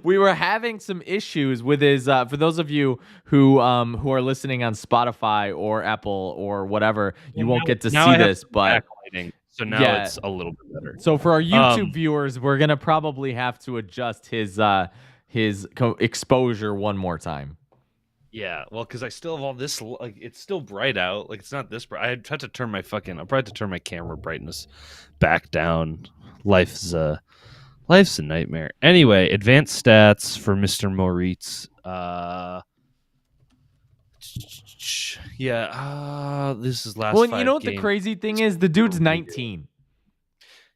We were having some issues with his for those of you who are listening on Spotify or Apple or whatever, you won't get to Now see I have this, some but backlighting, so now yeah. it's a little bit better. So for our YouTube viewers, we're gonna probably have to adjust his exposure one more time. Yeah, well, because I still have all this, like, it's still bright out. Like, it's not this bright. I had to turn my fucking, I'll probably have to turn my camera brightness back down. Life's a nightmare. Anyway, advanced stats for Mr. Moritz. This is last. Well, 5 you know what games. the crazy thing is? The dude's 19.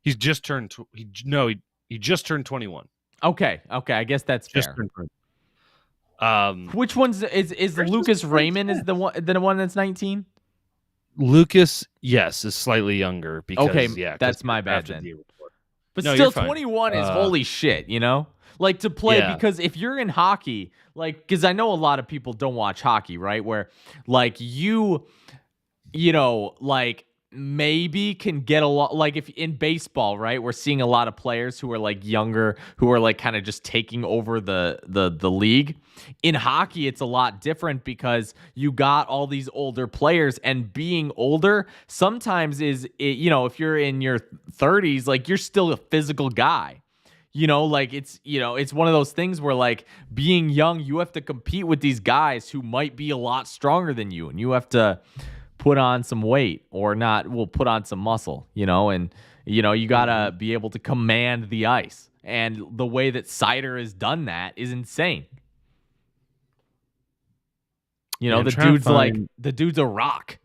He's just turned. He just turned 21. Okay, I guess that's Just fair. turned 21. Which one's is Lucas Raymond is the one that's 19? Lucas, yes, is slightly younger because that's my bad after then. the report. But No, still, you're fine. 21 is holy shit, you know? Like to play, Yeah. because if you're in hockey, like, because I know a lot of people don't watch hockey, right? Where, like, you know, like, maybe can get a lot, like, if in baseball, right? We're seeing a lot of players who are, like, younger, who are, like, kind of just taking over the league. In hockey, it's a lot different because you got all these older players, and being older sometimes you know, if you're in your 30s, like, you're still a physical guy. You know, like, it's, you know, it's one of those things where, like, being young, you have to compete with these guys who might be a lot stronger than you, and you have to put on some weight or not, we'll put on some muscle, you know, and, you know, you gotta be able to command the ice. And the way that Seider has done that is insane. You know, the dude's a rock.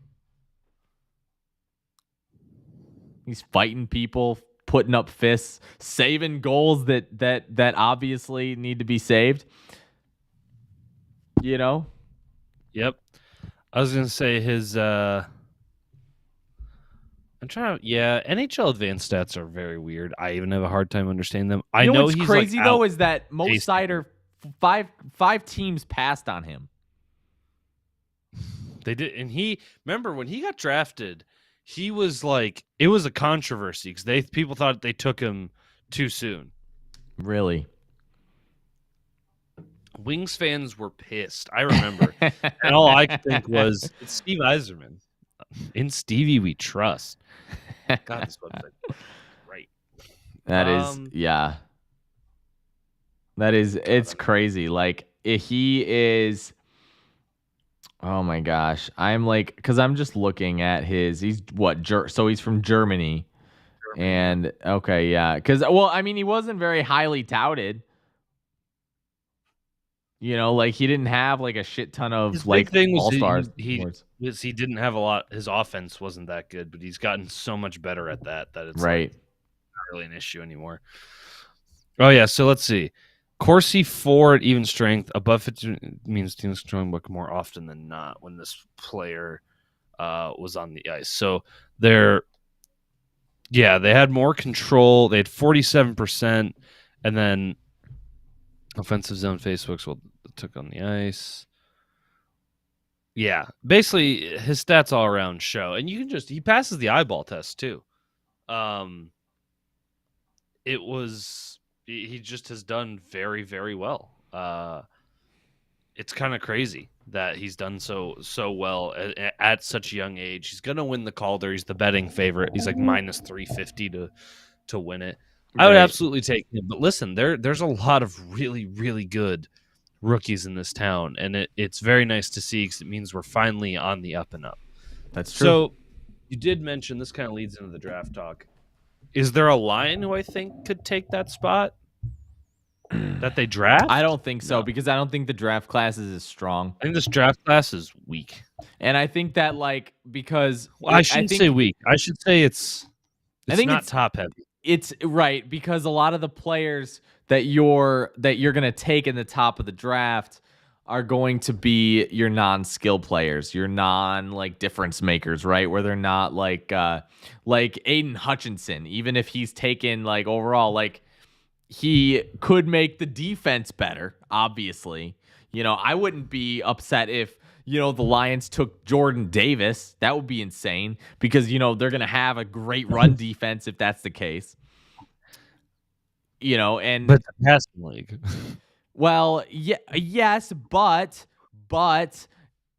He's fighting people, putting up fists, saving goals that obviously need to be saved. You know? Yep. I was gonna say his. I'm trying to. Yeah, NHL advanced stats are very weird. I even have a hard time understanding them. I You know know what's he's crazy like though out is that Mo pacing. Seider, five teams passed on him. They did, and remember when he got drafted, he was like, it was a controversy because people thought they took him too soon. Really? Wings fans were pissed. I remember, and all I could think was, it's Steve Yzerman. In Stevie we trust. God, this website is great. That is, yeah. That is, it's crazy. Like, he is. Oh my gosh. I'm like, because I'm just looking at he's what, so he's from Germany. And, okay, yeah. Because, well, I mean, he wasn't very highly touted. You know, like, he didn't have, like, a shit ton of, His like, big thing was all-stars. he didn't have a lot. His offense wasn't that good, but he's gotten so much better at that it's Right. like, not really an issue anymore. Oh yeah, so let's see. Corsi 4 at even strength. Above 50 means teams controlling puck more often than not when this player was on the ice. So they had more control. They had 47%, and then offensive zone facepucks took on the ice. Yeah, basically his stats all around show, and he passes the eyeball test too. He just has done very, very well. It's kind of crazy that he's done so well at such a young age. He's gonna win the Calder. He's the betting favorite. He's like minus 350 to win it. I would absolutely take him. But listen, there's a lot of really, really good rookies in this town, and it's very nice to see because it means we're finally on the up and up. That's true. So you did mention, this kind of leads into the draft talk. Is there a line who I think could take that spot that they draft? I don't think so, No. because I don't think the draft class is as strong. I think this draft class is weak. And I think that, like, because Well, I shouldn't say weak. I should say it's not top heavy. It's right, because a lot of the players that you're gonna take in the top of the draft are going to be your non-skill players, your like difference makers, right? Where they're not like Aiden Hutchinson, even if he's taken like overall, like he could make the defense better, obviously. I wouldn't be upset if, the Lions took Jordan Davis. That would be insane because, they're going to have a great run defense if that's the case. And But the passing league. well, yes, but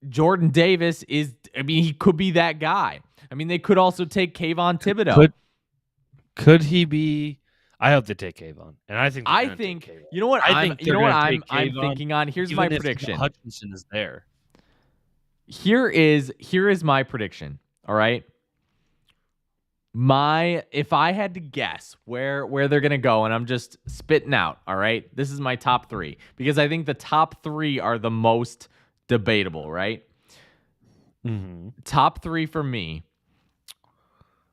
Jordan Davis he could be that guy. They could also take Kayvon Thibodeau. Could he be? I hope they take Kayvon, and I think I'm thinking on. Here's my prediction. Hutchinson is there. Here is my prediction. All right. If I had to guess where they're gonna go, and I'm just spitting out, all right, this is my top 3 because I think the top 3 are the most debatable, right? Mm-hmm. Top 3 for me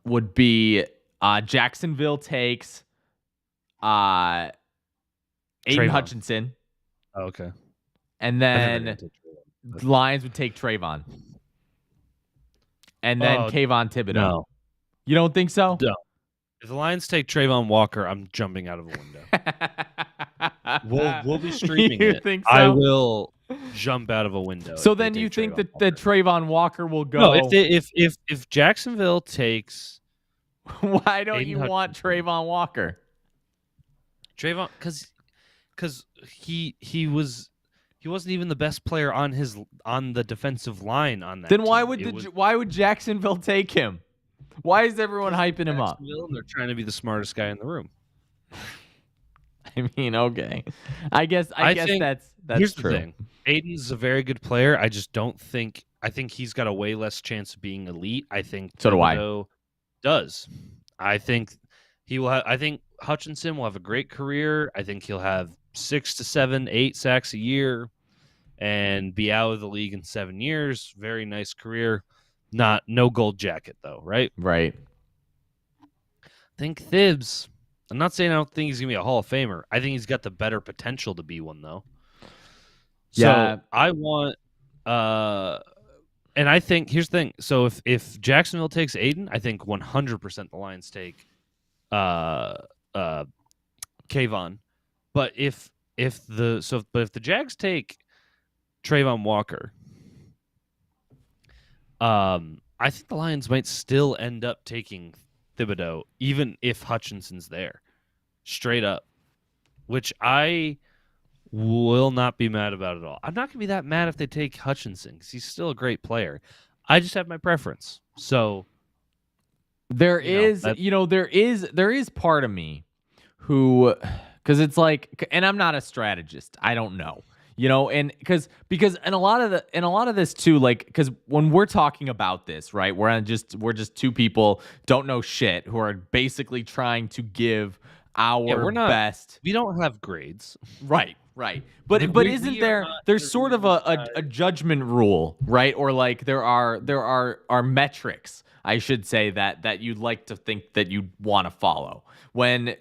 would be Jacksonville takes Aiden Trayvon. Hutchinson, Oh, okay. and then the Lions would take Trayvon, and then Kayvon Thibodeau. No. You don't think so? No. If the Lions take Trayvon Walker, I'm jumping out of a window. We'll be streaming You it. think so? I will jump out of a window. So if they then you take think Trayvon that Walker. Trayvon Walker will go? No, if Jacksonville takes Why don't you Aiden want Hutchinson. Trayvon Walker? Trayvon, because he wasn't even the best player on the defensive line on that. Then why team. why would Jacksonville take him? Why is everyone hyping him up? And they're trying to be the smartest guy in the room. Okay. I guess think- that's Here's true. the thing: Aiden's a very good player. I just don't think. I think he's got a way less chance of being elite. I think So do I. Thibodeau does. I think he will have. I think Hutchinson will have a great career. I think he'll have 6 to 7, 8 sacks a year, and be out of the league in 7 years. Very nice career. No gold jacket though, right? Right. I think Thibs. I'm not saying I don't think he's gonna be a Hall of Famer. I think he's got the better potential to be one though. Yeah. So I want and I think here's the thing. So if Jacksonville takes Aiden, I think 100% the Lions take Kayvon. But if the Jags take Trayvon Walker, I think the Lions might still end up taking Thibodeau, even if Hutchinson's there, straight up, which I will not be mad about at all. I'm not going to be that mad if they take Hutchinson because he's still a great player. I just have my preference. So There is part of me who, because it's like, and I'm not a strategist. I don't know, and because in a lot of this too, like, because when we're talking about this, right, we're just two people don't know shit who are basically trying to give our best. We don't have grades. Right. But isn't there's sort of a judgment rule, right? Or like there are metrics, I should say, that you'd like to think that you'd want to follow. When,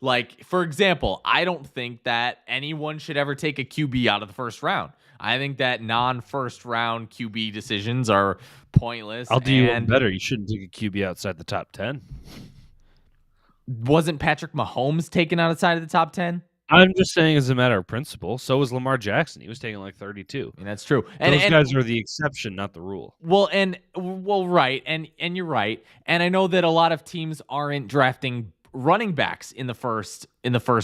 like, for example, I don't think that anyone should ever take a QB out of the first round. I think that non-first round QB decisions are pointless. I'll do you one better. You shouldn't take a QB outside the top 10. Wasn't Patrick Mahomes taken outside of the top 10? I'm just saying as a matter of principle. So was Lamar Jackson. He was taking like 32. And that's true. And those guys are the exception, not the rule. Right. And you're right. And I know that a lot of teams aren't drafting running backs in the first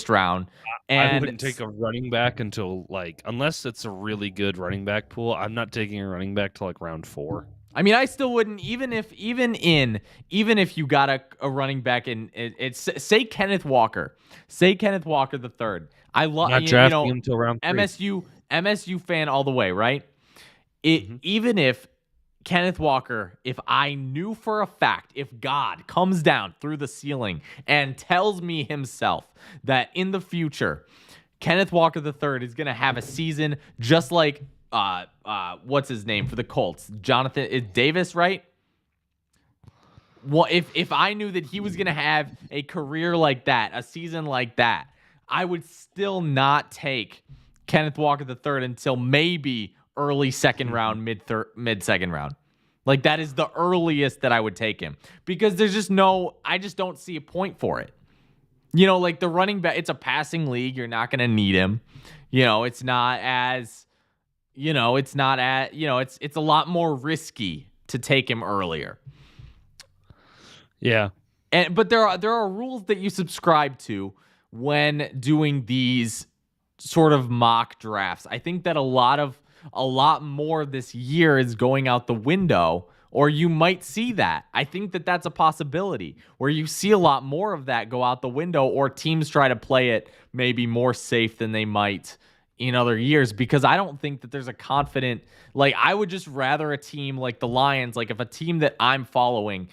round. And I wouldn't take a running back until unless it's a really good running back pool. I'm not taking a running back till round 4. I mean, I still wouldn't, even if you got a running back in it's say Kenneth Walker the third. I love not drafting him till round 3. MSU fan all the way, right? Even if Kenneth Walker, if I knew for a fact, if God comes down through the ceiling and tells me himself that in the future Kenneth Walker the third is going to have a season just like what's his name for the Colts? Jonathan Davis, right? Well, if I knew that he was going to have a career like that, a season like that, I would still not take Kenneth Walker III until maybe early second round, mid second round. Like, that is the earliest that I would take him because there's just I just don't see a point for it. Like the running back, it's a passing league. You're not going to need him. It's not as, it's a lot more risky to take him earlier. Yeah. But there are rules that you subscribe to when doing these sort of mock drafts. I think that a lot more this year is going out the window, or you might see that. I think that that's a possibility where you see a lot more of that go out the window, or teams try to play it maybe more safe than they might in other years, because I don't think that there's a confident, like, I would just rather a team like the Lions, like if a team that I'm following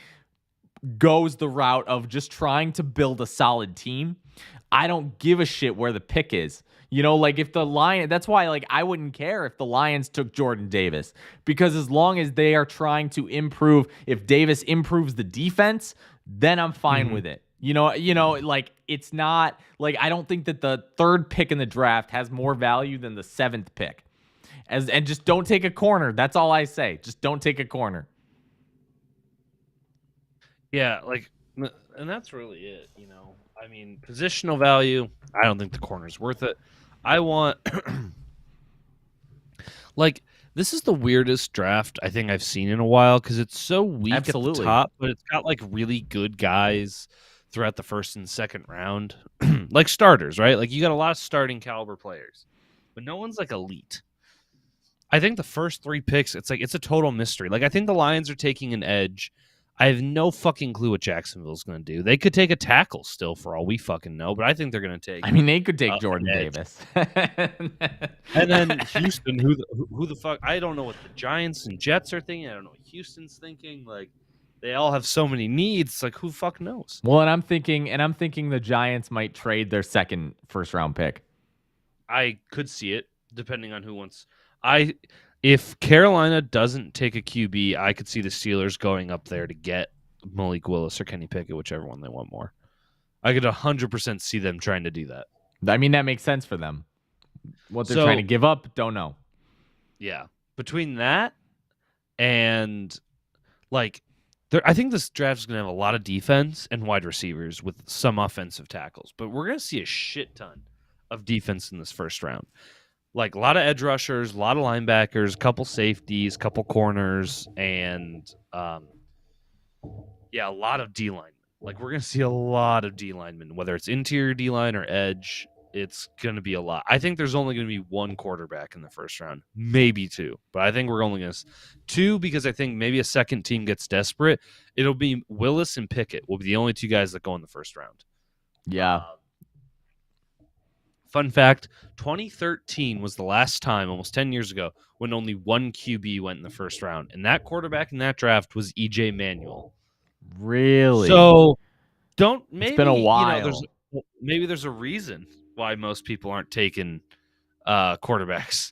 goes the route of just trying to build a solid team, I don't give a shit where the pick is. Like if the Lions, that's why, like, I wouldn't care if the Lions took Jordan Davis, because as long as they are trying to improve, if Davis improves the defense, then I'm fine with it. Like, it's not like, I don't think that the 3rd pick in the draft has more value than the 7th pick. And just don't take a corner. That's all I say. Just don't take a corner. Yeah, and that's really it, I mean, positional value, I don't think the corner's worth it. I want like, this is the weirdest draft I think I've seen in a while, because it's so weak at the top, but it's got like really good guys throughout the 1st and 2nd round. Like starters, right? Like, you got a lot of starting caliber players, but no one's like elite. I think the first 3 picks, it's a total mystery. Like, I think the Lions are taking an edge. I have no fucking clue what Jacksonville's going to do. They could take a tackle still, for all we fucking know, but I think they're going to take. I mean, they could take Jordan Davis. And then Houston, who the fuck? I don't know what the Giants and Jets are thinking. I don't know what Houston's thinking. Like, they all have so many needs. Like, who the fuck knows? Well, and I'm thinking the Giants might trade their 2nd first-round pick. I could see it, depending on who wants. If Carolina doesn't take a QB, I could see the Steelers going up there to get Malik Willis or Kenny Pickett, whichever one they want more. I could 100% see them trying to do that. I mean, that makes sense for them. What they're trying to give up, don't know. Yeah. Between that and, like, I think this draft is going to have a lot of defense and wide receivers with some offensive tackles, but we're going to see a shit ton of defense in this 1st round. Like, a lot of edge rushers, a lot of linebackers, a couple safeties, a couple corners, and a lot of D linemen. Like, we're going to see a lot of D linemen, whether it's interior D line or edge. It's going to be a lot. I think there's only going to be 1 quarterback in the 1st round, maybe 2, but I think we're only going to 2, because I think maybe a 2nd team gets desperate. It'll be Willis and Pickett will be the only 2 guys that go in the 1st round. Yeah. Fun fact, 2013 was the last time, almost 10 years ago, when only 1 QB went in the 1st round. And that quarterback in that draft was E.J. Manuel. Really? So, it's been a while. Maybe there's a reason why most people aren't taking quarterbacks.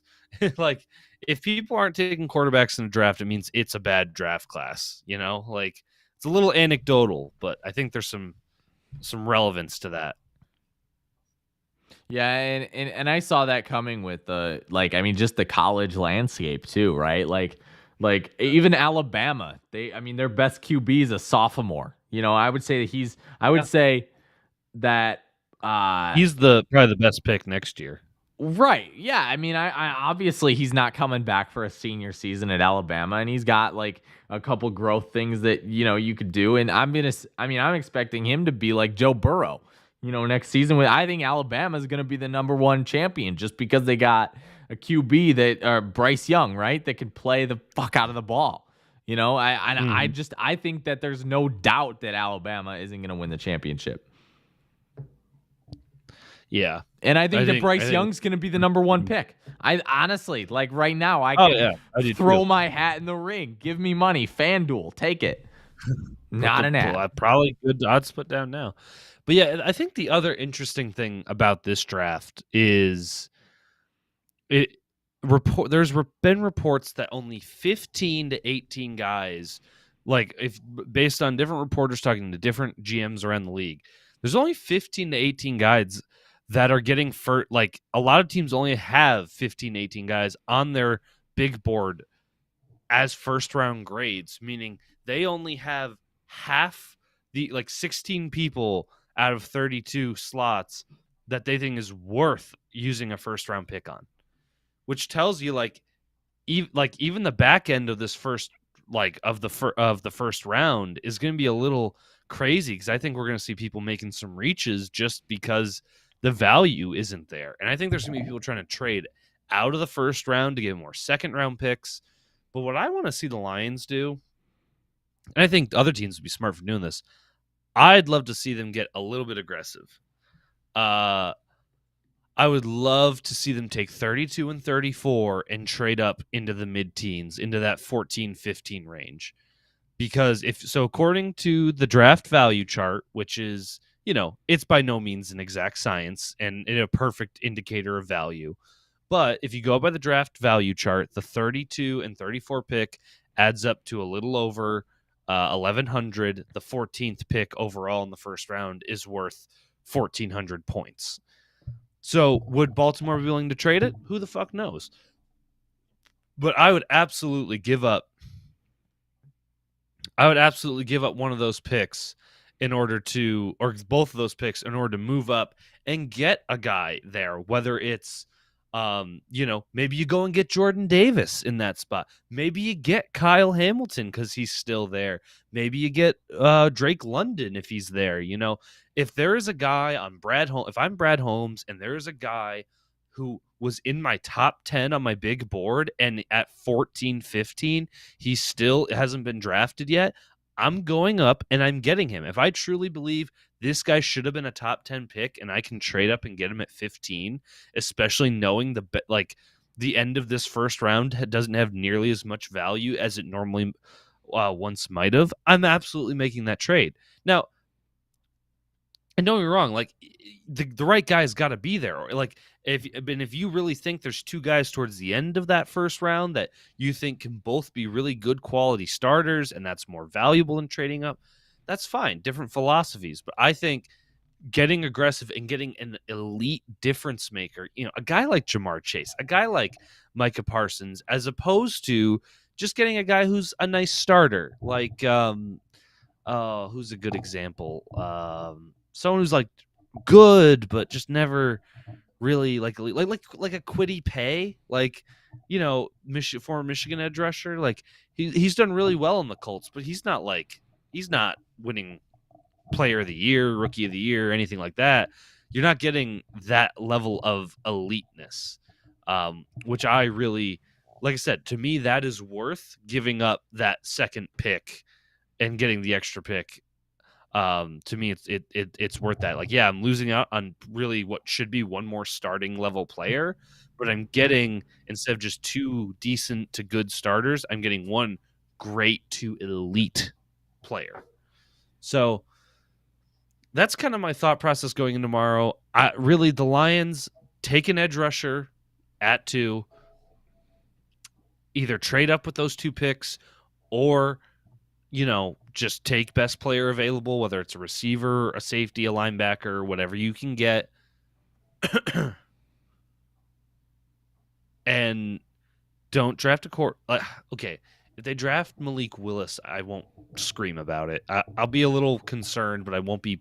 Like, if people aren't taking quarterbacks in the draft, it means it's a bad draft class. Like, it's a little anecdotal, but I think there's some relevance to that. Yeah, and I saw that coming with just the college landscape too, right? Like even Alabama, their best QB is a sophomore. I would say that he's probably the best pick next year. Right. Yeah. I obviously he's not coming back for a senior season at Alabama, and he's got like a couple growth things that you could do, and I'm expecting him to be like Joe Burrow. Next season, I think Alabama is going to be the #1 champion just because they got a QB Bryce Young, right? That can play the fuck out of the ball. I think that there's no doubt that Alabama isn't going to win the championship. Yeah. And I think that Bryce Young's going to be the #1 pick. I honestly, like, right now, I can throw my hat in the ring. Give me money. FanDuel. Take it. Not an ad. Probably good odds to put down now. But yeah, I think the other interesting thing about this draft is there's been reports that only 15 to 18 guys, like, if based on different reporters talking to different GMs around the league, there's only 15 to 18 guys that are getting like, a lot of teams only have 15 to 18 guys on their big board as 1st round grades, meaning they only have half the, like, 16 people out of 32 slots that they think is worth using a first round pick on, which tells you even the back end of this first of the first round is going to be a little crazy, because I think we're going to see people making some reaches just because the value isn't there. And I think there's going to be people trying to trade out of the first round to get more second round picks. But what I want to see the Lions do, and I think other teams would be smart for doing this, I'd love to see them get a little bit aggressive. I would love to see them take 32 and 34 and trade up into the mid-teens, into that 14-15 range. Because according to the draft value chart, which is, it's by no means an exact science and a perfect indicator of value. But if you go by the draft value chart, the 32 and 34 pick adds up to a little over 1,100. The 14th pick overall in the first round is worth 1,400 points. So would Baltimore be willing to trade it? Who the fuck knows? But I would absolutely give up one of those picks or both of those picks in order to move up and get a guy there, whether it's maybe you go and get Jordan Davis in that spot. Maybe you get Kyle Hamilton because he's still there. Maybe you get Drake London if he's there. If there is a guy on if I'm Brad Holmes and there is a guy who was in my top 10 on my big board and at 14-15, he still hasn't been drafted yet, I'm going up and I'm getting him. If I truly believe this guy should have been a top 10 pick and I can trade up and get him at 15, especially knowing the end of this first round doesn't have nearly as much value as it normally once might have, I'm absolutely making that trade. Now, and don't get me wrong, the right guy's got to be there. Or if you really think there's two guys towards the end of that first round that you think can both be really good quality starters and that's more valuable in trading up, that's fine. Different philosophies. But I think getting aggressive and getting an elite difference maker, a guy like Jamar Chase, a guy like Micah Parsons, as opposed to just getting a guy who's a nice starter, who's a good example? Someone who's good, but just never really like a Kwity Paye, former Michigan edge rusher. He's done really well in the Colts, but he's not winning player of the year, rookie of the year, anything like that. You're not getting that level of eliteness, which I really, like I said, to me, that is worth giving up that second pick and getting the extra pick. To me, it's worth that. I'm losing out on really what should be one more starting level player, but I'm getting, instead of just two decent to good starters, I'm getting one great to elite player. So that's kind of my thought process going into tomorrow. The Lions take an edge rusher at 2, either trade up with those 2 picks or just take best player available, whether it's a receiver, a safety, a linebacker, whatever you can get. And don't draft a court. Okay, if they draft Malik Willis, I won't scream about it. I'll be a little concerned, but I won't be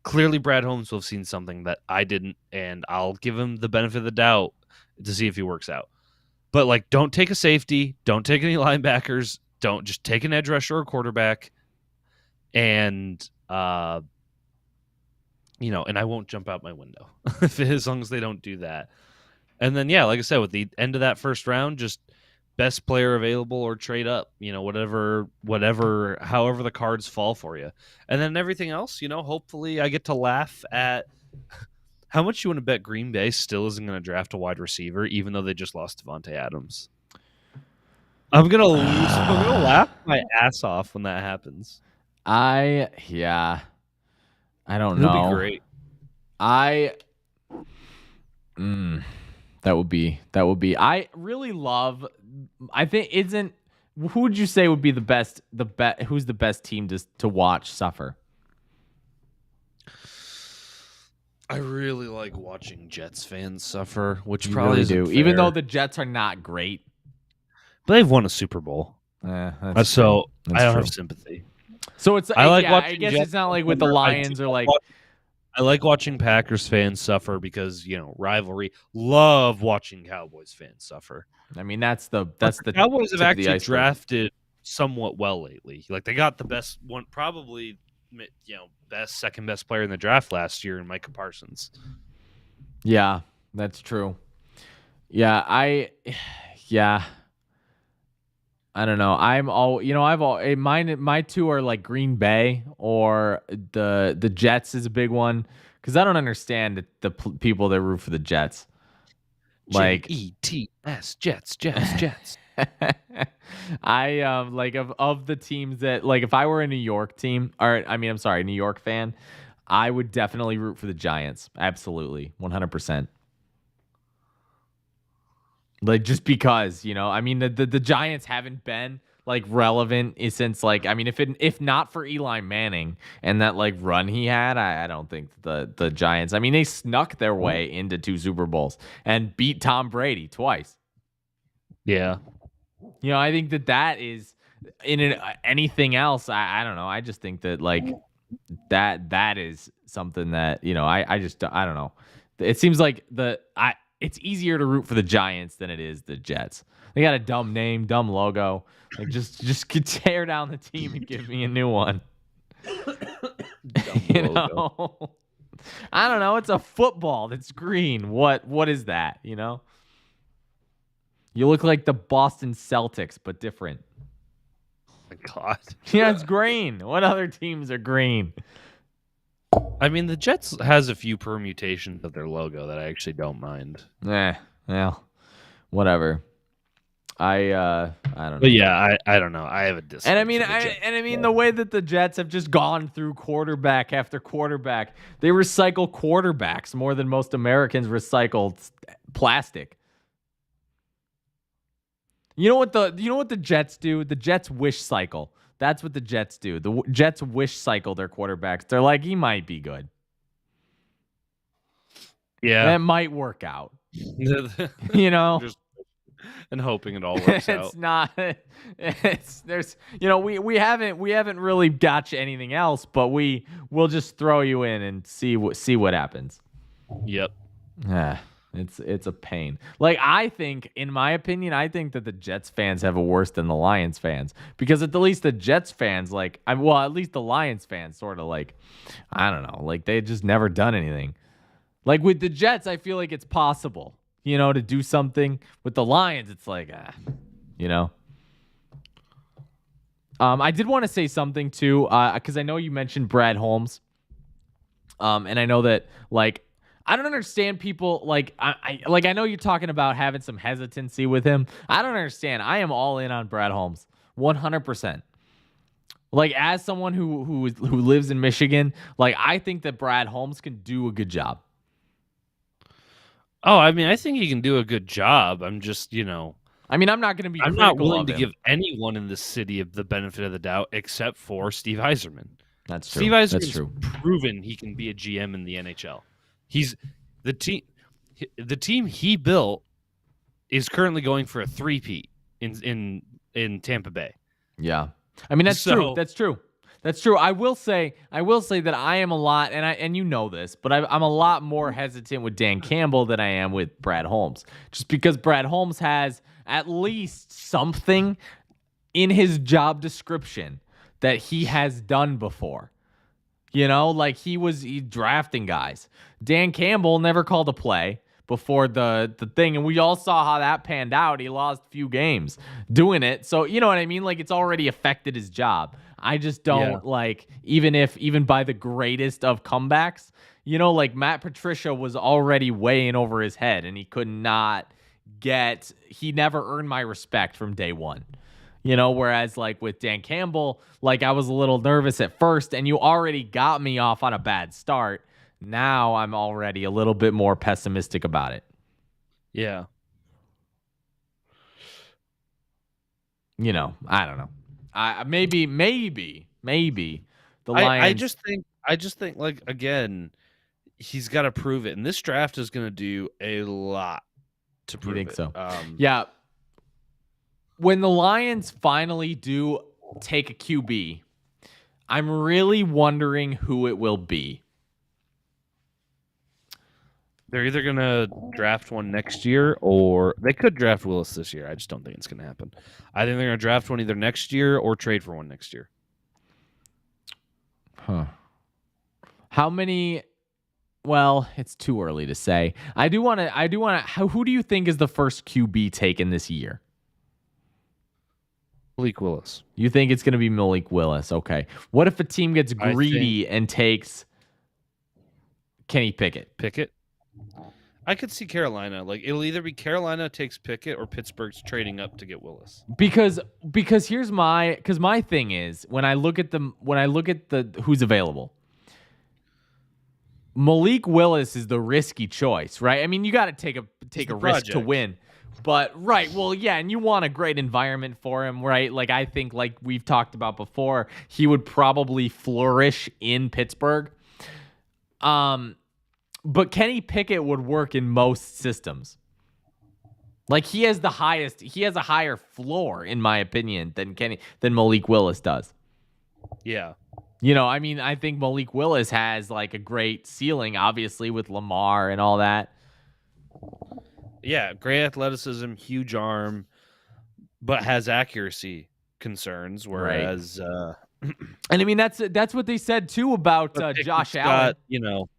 clearly Brad Holmes will have seen something that I didn't, and I'll give him the benefit of the doubt to see if he works out. But don't take a safety, don't take any linebackers. Don't just take an edge rusher or quarterback, and and I won't jump out my window as long as they don't do that. And then like I said, with the end of that first round, just best player available or trade up. However the cards fall for you, and then everything else. Hopefully I get to laugh at how much you want to bet Green Bay still isn't going to draft a wide receiver, even though they just lost Devontae Adams. I'm gonna laugh my ass off when that happens. I don't know. It'll be great. That would be. I really love. I think who would you say would be the best? Who's the best team to watch suffer? I really like watching Jets fans suffer, which You probably really do. isn't Even fair. though the Jets are not great. But they've won a Super Bowl, so I don't have sympathy. So it's. I like I watching guess Jets it's not like with the Lions or like. I like watching Packers fans suffer because rivalry. Love watching Cowboys fans suffer. I mean, that's the Cowboys have tip of the actually iceberg. drafted somewhat well lately. Like they got the best one, probably second best player in the draft last year in Micah Parsons. Yeah, that's true. Yeah, I don't know. My two are like Green Bay or the Jets is a big one because I don't understand the people that root for the Jets. Like Jets, Jets. I like of the teams that like if I were a New York team or New York fan, I would definitely root for the Giants. Absolutely, 100%. Like just because, the Giants haven't been like relevant since like if not for Eli Manning and that like run he had, I don't think the Giants. I mean, they snuck their way into 2 Super Bowls and beat Tom Brady twice. Yeah. I think that is anything else. I don't know. I just think that like that is something that I don't know. It seems like it's easier to root for the Giants than it is the Jets. They got a dumb name, dumb logo. Like just tear down the team and give me a new one. Logo. I don't know. It's a football that's green. What is that? You look like the Boston Celtics, but different. Oh my God. Yeah, it's green. What other teams are green? I mean, the Jets has a few permutations of their logo that I actually don't mind. Well, whatever. I don't know. But yeah, I don't know. I have a dislike. And I mean the way that the Jets have just gone through quarterback after quarterback. They recycle quarterbacks more than most Americans recycle plastic. You know what the Jets do? The Jets wish cycle. That's what the Jets do. The Jets wish cycle their quarterbacks. They're like, he might be good. Yeah. That might work out. Just and hoping it all works out. It's not. We haven't really got you anything else, but we'll just throw you in and see what happens. Yep. It's a pain. Like in my opinion, I think that the Jets fans have it worse than the Lions fans because at least the Jets fans at least the Lions fans sort of like, I don't know, like they just never done anything. Like with the Jets, I feel like it's possible, to do something. With the Lions, it's like, I did want to say something too, because I know you mentioned Brad Holmes, and I know that like. I don't understand people like I know you're talking about having some hesitancy with him. I don't understand. I am all in on Brad Holmes, 100%. Like as someone who lives in Michigan, like I think that Brad Holmes can do a good job. Oh, I mean, I think he can do a good job. I'm just, I'm not going to be. I'm not willing to give anyone in the city the benefit of the doubt except for Steve Yzerman. That's true. Steve Yzerman's That's true. proven he can be a GM in the NHL. He's the team he built is currently going for a 3-peat in Tampa Bay. Yeah. I mean that's true. That's true. That's true. I will say that I am a lot and you know this, but I'm a lot more hesitant with Dan Campbell than I am with Brad Holmes. Just because Brad Holmes has at least something in his job description that he has done before. Like he drafting guys. Dan Campbell never called a play before the thing, and we all saw how that panned out. He lost a few games doing it. So, you know what I mean? Like it's already affected his job. I just don't like, even by the greatest of comebacks, like Matt Patricia was already way in over his head, and he never earned my respect from day one. Whereas like with Dan Campbell, like I was a little nervous at first and you already got me off on a bad start. Now I'm already a little bit more pessimistic about it. Yeah. I don't know. Maybe the Lions. I just think like, again, he's got to prove it. And this draft is going to do a lot to prove it. You think so? Yeah. When the Lions finally do take a QB, I'm really wondering who it will be. They're either gonna draft one next year, or they could draft Willis this year. I just don't think it's gonna happen. I think they're gonna draft one either next year or trade for one next year. Huh. How many? Well, it's too early to say. I do want to. Who do you think is the first QB taken this year? Malik Willis. You think it's going to be Malik Willis? Okay. What if a team gets greedy and takes Kenny Pickett? Pickett. I could see Carolina. Like it'll either be Carolina takes Pickett or Pittsburgh's trading up to get Willis. Because here's my thing is when I look at the who's available. Malik Willis is the risky choice, right? I mean, you got to take a risk to win. But right, well, yeah, and you want a great environment for him, right? Like I think like we've talked about before, he would probably flourish in Pittsburgh. But Kenny Pickett would work in most systems. Like he has a higher floor, in my opinion, than Malik Willis does. Yeah. You know, I mean, I think Malik Willis has like a great ceiling, obviously, with Lamar and all that. Yeah, great athleticism, huge arm, but has accuracy concerns. Whereas, and I mean, that's what they said too about Josh Allen. You know.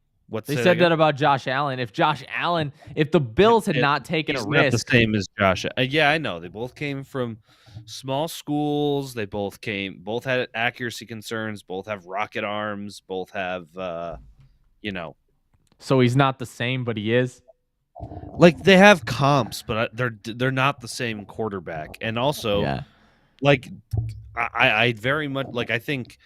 They said that about Josh Allen. If the Bills had not taken a risk, not the same as Josh. Yeah, I know. They both came from small schools. They both had accuracy concerns. Both have rocket arms. Both have, So he's not the same, but he is. Like they have comps, but they're not the same quarterback. And also, like I very much like I think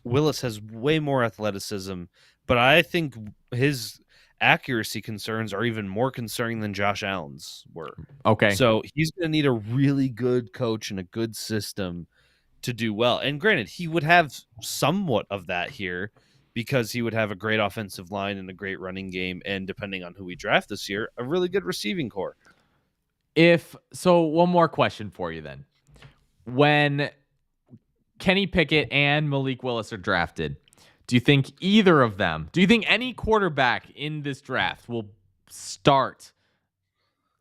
Willis has way more athleticism, but I think his accuracy concerns are even more concerning than Josh Allen's were. Okay. So he's going to need a really good coach and a good system to do well. And granted, he would have somewhat of that here because he would have a great offensive line and a great running game. And depending on who we draft this year, a really good receiving core. One more question for you then. When Kenny Pickett and Malik Willis are drafted, do you think any quarterback in this draft will start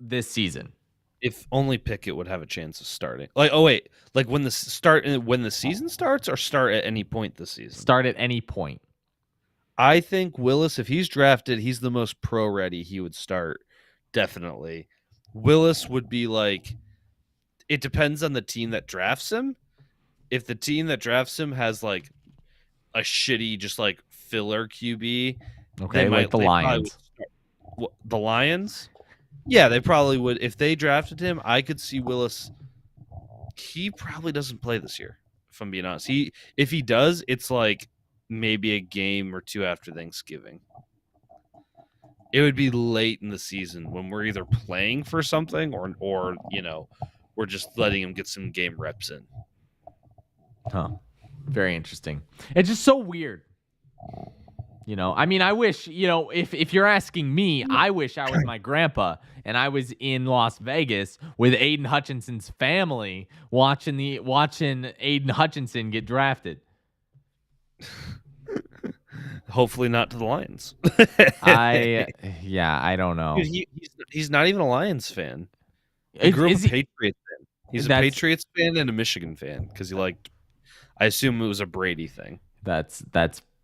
this season? If only Pickett would have a chance of starting. Like when the season starts, or start at any point this season? Start at any point. I think Willis, if he's drafted, he's the most pro ready. He would start definitely. Willis would be like, it depends on the team that drafts him. If the team that drafts him has like a shitty, just like filler QB, okay, like the Lions. The Lions, yeah, they probably would. If they drafted him, I could see Willis. He probably doesn't play this year, if I'm being honest. If he does, it's like maybe a game or two after Thanksgiving. It would be late in the season when we're either playing for something or we're just letting him get some game reps in. Huh. Very interesting. It's just so weird. You know, I mean, I wish, if you're asking me, I wish I was my grandpa and I was in Las Vegas with Aiden Hutchinson's family watching Aiden Hutchinson get drafted. Hopefully not to the Lions. I don't know. He's not even a Lions fan. He grew up a Patriots fan. He's a Patriots fan and a Michigan fan because I assume it was a Brady thing. That's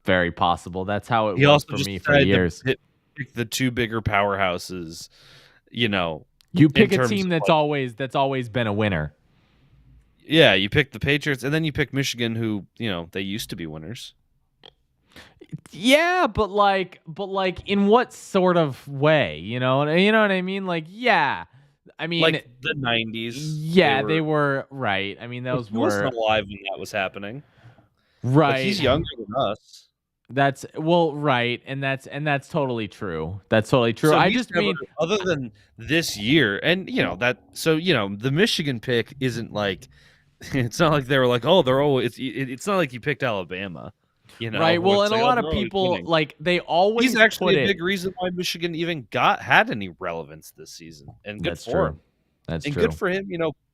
very possible. That's how it was for me for years. Pick the two bigger powerhouses, You pick a team that's always been a winner. Yeah, you pick the Patriots, and then you pick Michigan, who they used to be winners. Yeah, but in what sort of way? You know what I mean? Like, yeah. I mean, like the 90s. Yeah, they were right. I mean, those were wasn't alive when that was happening. Right. But he's younger than us. That's right, and that's totally true. That's totally true. So I just mean other than this year, and the Michigan pick isn't like it's not like they were like, oh, they're always it's not like you picked Alabama. Right. Well, and a lot of people they always. He's actually a big reason why Michigan even had any relevance this season, and good for him. That's true. And good for him,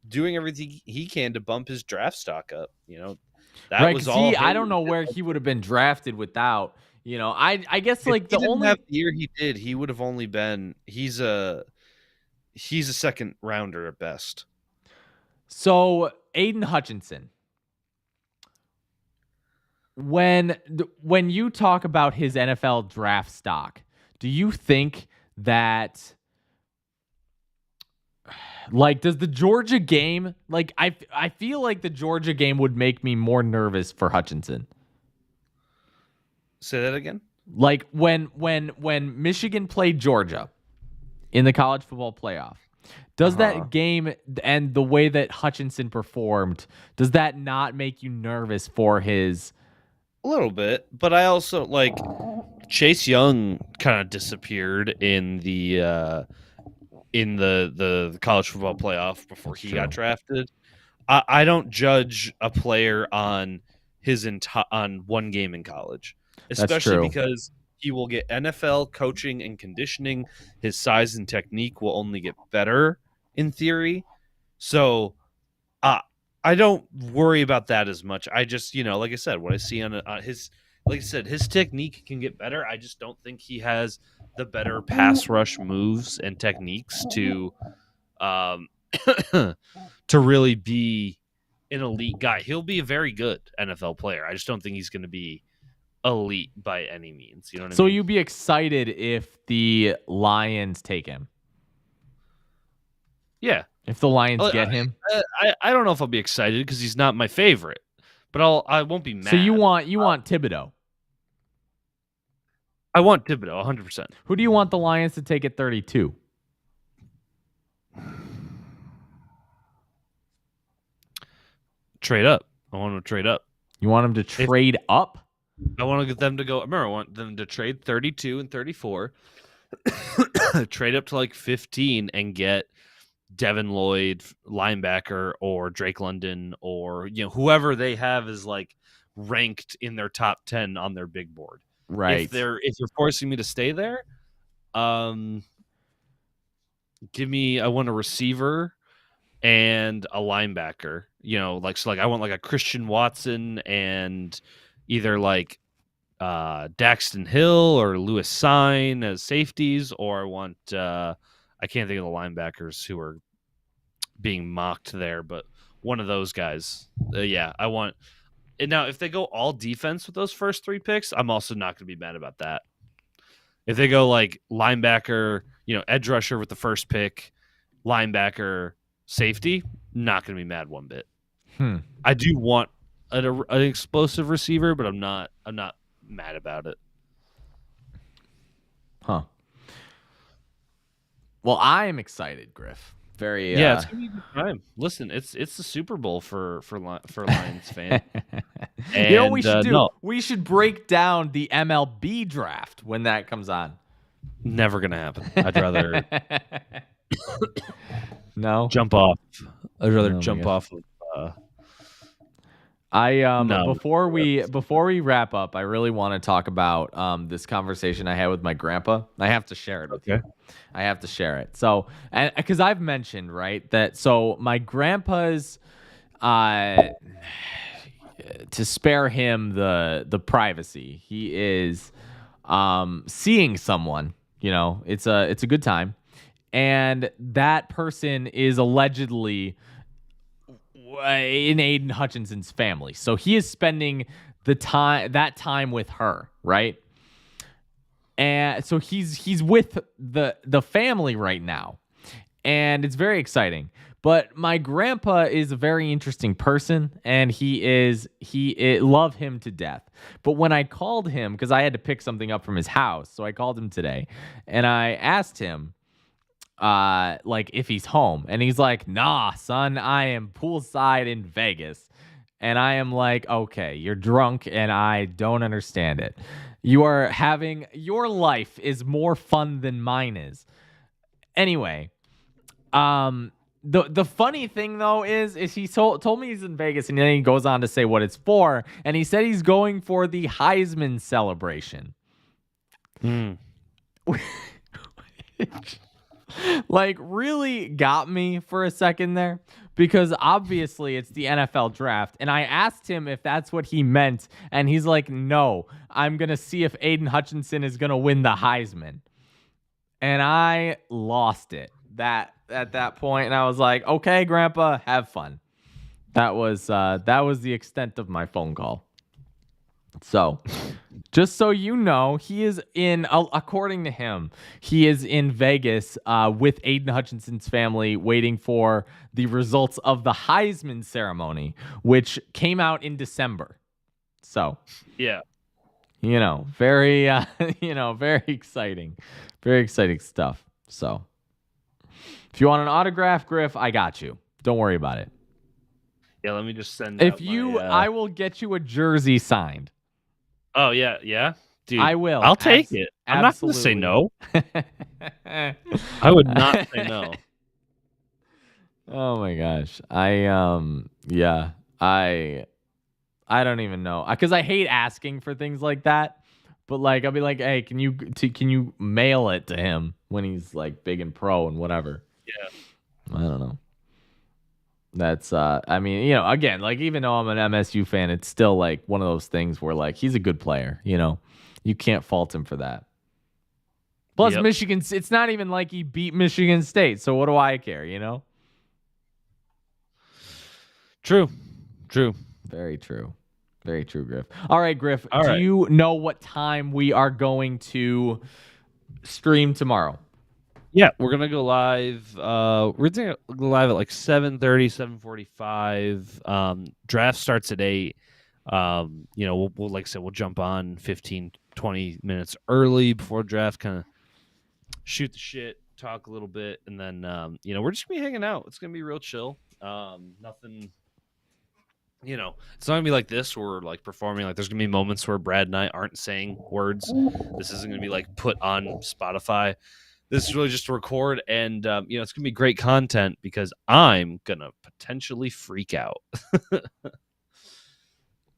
doing everything he can to bump his draft stock up. That right, was all. I don't know where he would have been drafted without I guess like If he the didn't only have the year he did, he would have only been he's a second rounder at best. so Aiden Hutchinson. When you talk about his NFL draft stock, do you think that like does the Georgia game like I feel like the Georgia game would make me more nervous for Hutchinson. Say that again. Like when Michigan played Georgia in the college football playoff, does that game and the way that Hutchinson performed, does that not make you nervous for his? A little bit, but I also like Chase Young kind of disappeared in the college football playoff before he got drafted. I don't judge a player on on one game in college, especially because he will get NFL coaching and conditioning. His size and technique will only get better in theory. So I don't worry about that as much. I just, like I said, what I see on his, like I said, his technique can get better. I just don't think he has the better pass rush moves and techniques to to really be an elite guy. He'll be a very good NFL player. I just don't think he's going to be elite by any means. You know what I mean? So you'd be excited if the Lions take him? Yeah. If the Lions get him? I don't know if I'll be excited because he's not my favorite, but I won't be mad. So you want Thibodeau? I want Thibodeau 100%. Who do you want the Lions to take at 32? Trade up. I want them to trade up. You want them to trade up? I want to get them to go. Remember, I want them to trade 32 and 34, trade up to like 15 and get Devin Lloyd, linebacker, or Drake London, or whoever they have is like ranked in their top 10 on their big board. Right. If you're forcing me to stay there, give me. I want a receiver and a linebacker. I want like a Christian Watson and either like Daxton Hill or Lewis Sine as safeties, or I want I can't think of the linebackers who are being mocked there, but one of those guys. I want. And now, if they go all defense with those first three picks, I'm also not going to be mad about that. If they go like linebacker, edge rusher with the first pick, linebacker, safety, not going to be mad one bit. I do want an explosive receiver, but I'm not mad about it. Huh. Well, I am excited, Griff. Very it's gonna be a good time. Listen, it's the Super Bowl for Lions fans. And, you know what we should do? No. We should break down the MLB draft when that comes on. Never gonna happen. I'd rather no jump off. I'd rather jump off of. Before we wrap up, I really want to talk about this conversation I had with my grandpa. I have to share it with you. I have to share it. So, because I've mentioned, right, that so my grandpa's to spare him the privacy, he is seeing someone, it's a good time, and that person is allegedly in Aiden Hutchinson's family. So he is spending that time with her, right? And so he's with the family right now. And it's very exciting. But my grandpa is a very interesting person, and he love him to death. But when I called him, because I had to pick something up from his house, so I called him today, and I asked him like if he's home, and he's like, "Nah, son, I am poolside in Vegas." And I am like, "Okay, you're drunk and I don't understand it. Your life is more fun than mine is." Anyway, the funny thing though is he told me he's in Vegas, and then he goes on to say what it's for, and he said he's going for the Heisman celebration. Like really got me for a second there. because obviously it's the NFL draft. And I asked him if that's what he meant, and he's like, no, I'm going to see if Aiden Hutchinson is going to win the Heisman. And I lost it at that point, and I was like, okay, Grandpa, have fun. That was the extent of my phone call. So, just so you know, he is according to him, he is in Vegas with Aiden Hutchinson's family waiting for the results of the Heisman ceremony, which came out in December. So, Yeah. Very, very exciting. Very exciting stuff. So, if you want an autograph, Griff, I got you. Don't worry about it. Yeah, let me just send If out you, my, I will get you a jersey signed. Oh, yeah? Dude, I will. I'll take it. I'm not going to say no. I would not say no. Oh my gosh. I don't even know. Because I hate asking for things like that. But like, I'll be like, hey, can you mail it to him when he's like big and pro and whatever? Yeah. I don't know. That's I mean, again, like even though I'm an MSU fan, it's still like one of those things where like he's a good player, You can't fault him for that. Plus Yep. Michigan, it's not even like he beat Michigan State, so what do I care, True. Very true. Very true, Griff. All right, Griff, All do right. you know what time we are going to stream tomorrow? Yeah, we're gonna go live. We're gonna go live at like 7:30, 7:45. Draft starts at 8. We'll like I said, we'll jump on 15, 20 minutes early before draft, kind of shoot the shit, talk a little bit, and then we're just gonna be hanging out. It's gonna be real chill. Nothing. It's not gonna be like this where we're like performing. Like there's gonna be moments where Brad and I aren't saying words. This isn't gonna be like put on Spotify. This is really just to record, and it's gonna be great content because I'm gonna potentially freak out.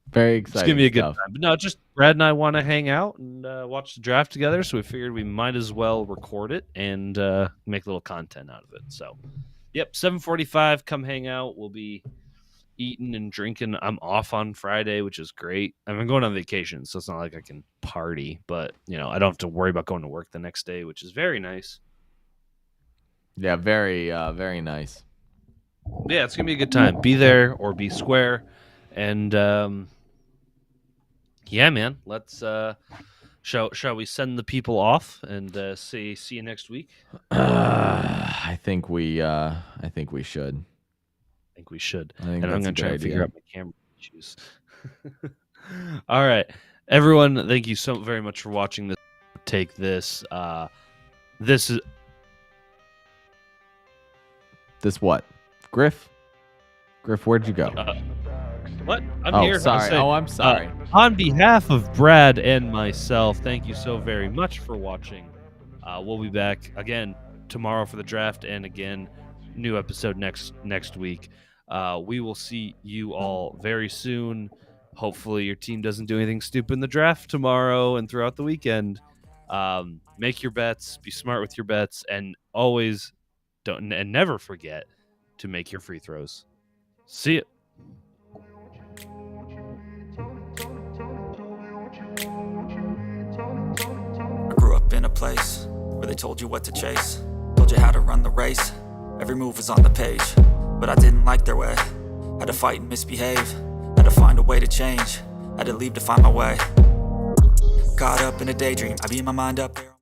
Very It's exciting. gonna be a good stuff. time. But no, just Brad and I want to hang out and watch the draft together, so we figured we might as well record it and make a little content out of it. So, yep, 7:45. Come hang out. We'll be eating and drinking. I'm off on Friday, which is great. I'm going on vacation, so it's not like I can party, but I don't have to worry about going to work the next day, which is very nice. Yeah, very very nice. Yeah, it's gonna be a good time. Be there or be square, and yeah, man. Let's shall we send the people off and see you next week? I think we should. I think we should. I think And I'm that's a going to try good to figure idea. out my camera issues. All right. Everyone, thank you so very much for watching this. Take this. This is This what? Griff, where'd you go? what? I'm here. Sorry. I'm sorry. On behalf of Brad and myself, thank you so very much for watching. We'll be back again tomorrow for the draft, and again, new episode next week. We will see you all very soon. Hopefully your team doesn't do anything stupid in the draft tomorrow and throughout the weekend. Make your bets, be smart with your bets, and always never forget to make your free throws. See you. I grew up in a place where they told you what to chase, told you how to run the race. Every move was on the page, but I didn't like their way. Had to fight and misbehave, had to find a way to change, had to leave to find my way. Caught up in a daydream, I beat my mind up there.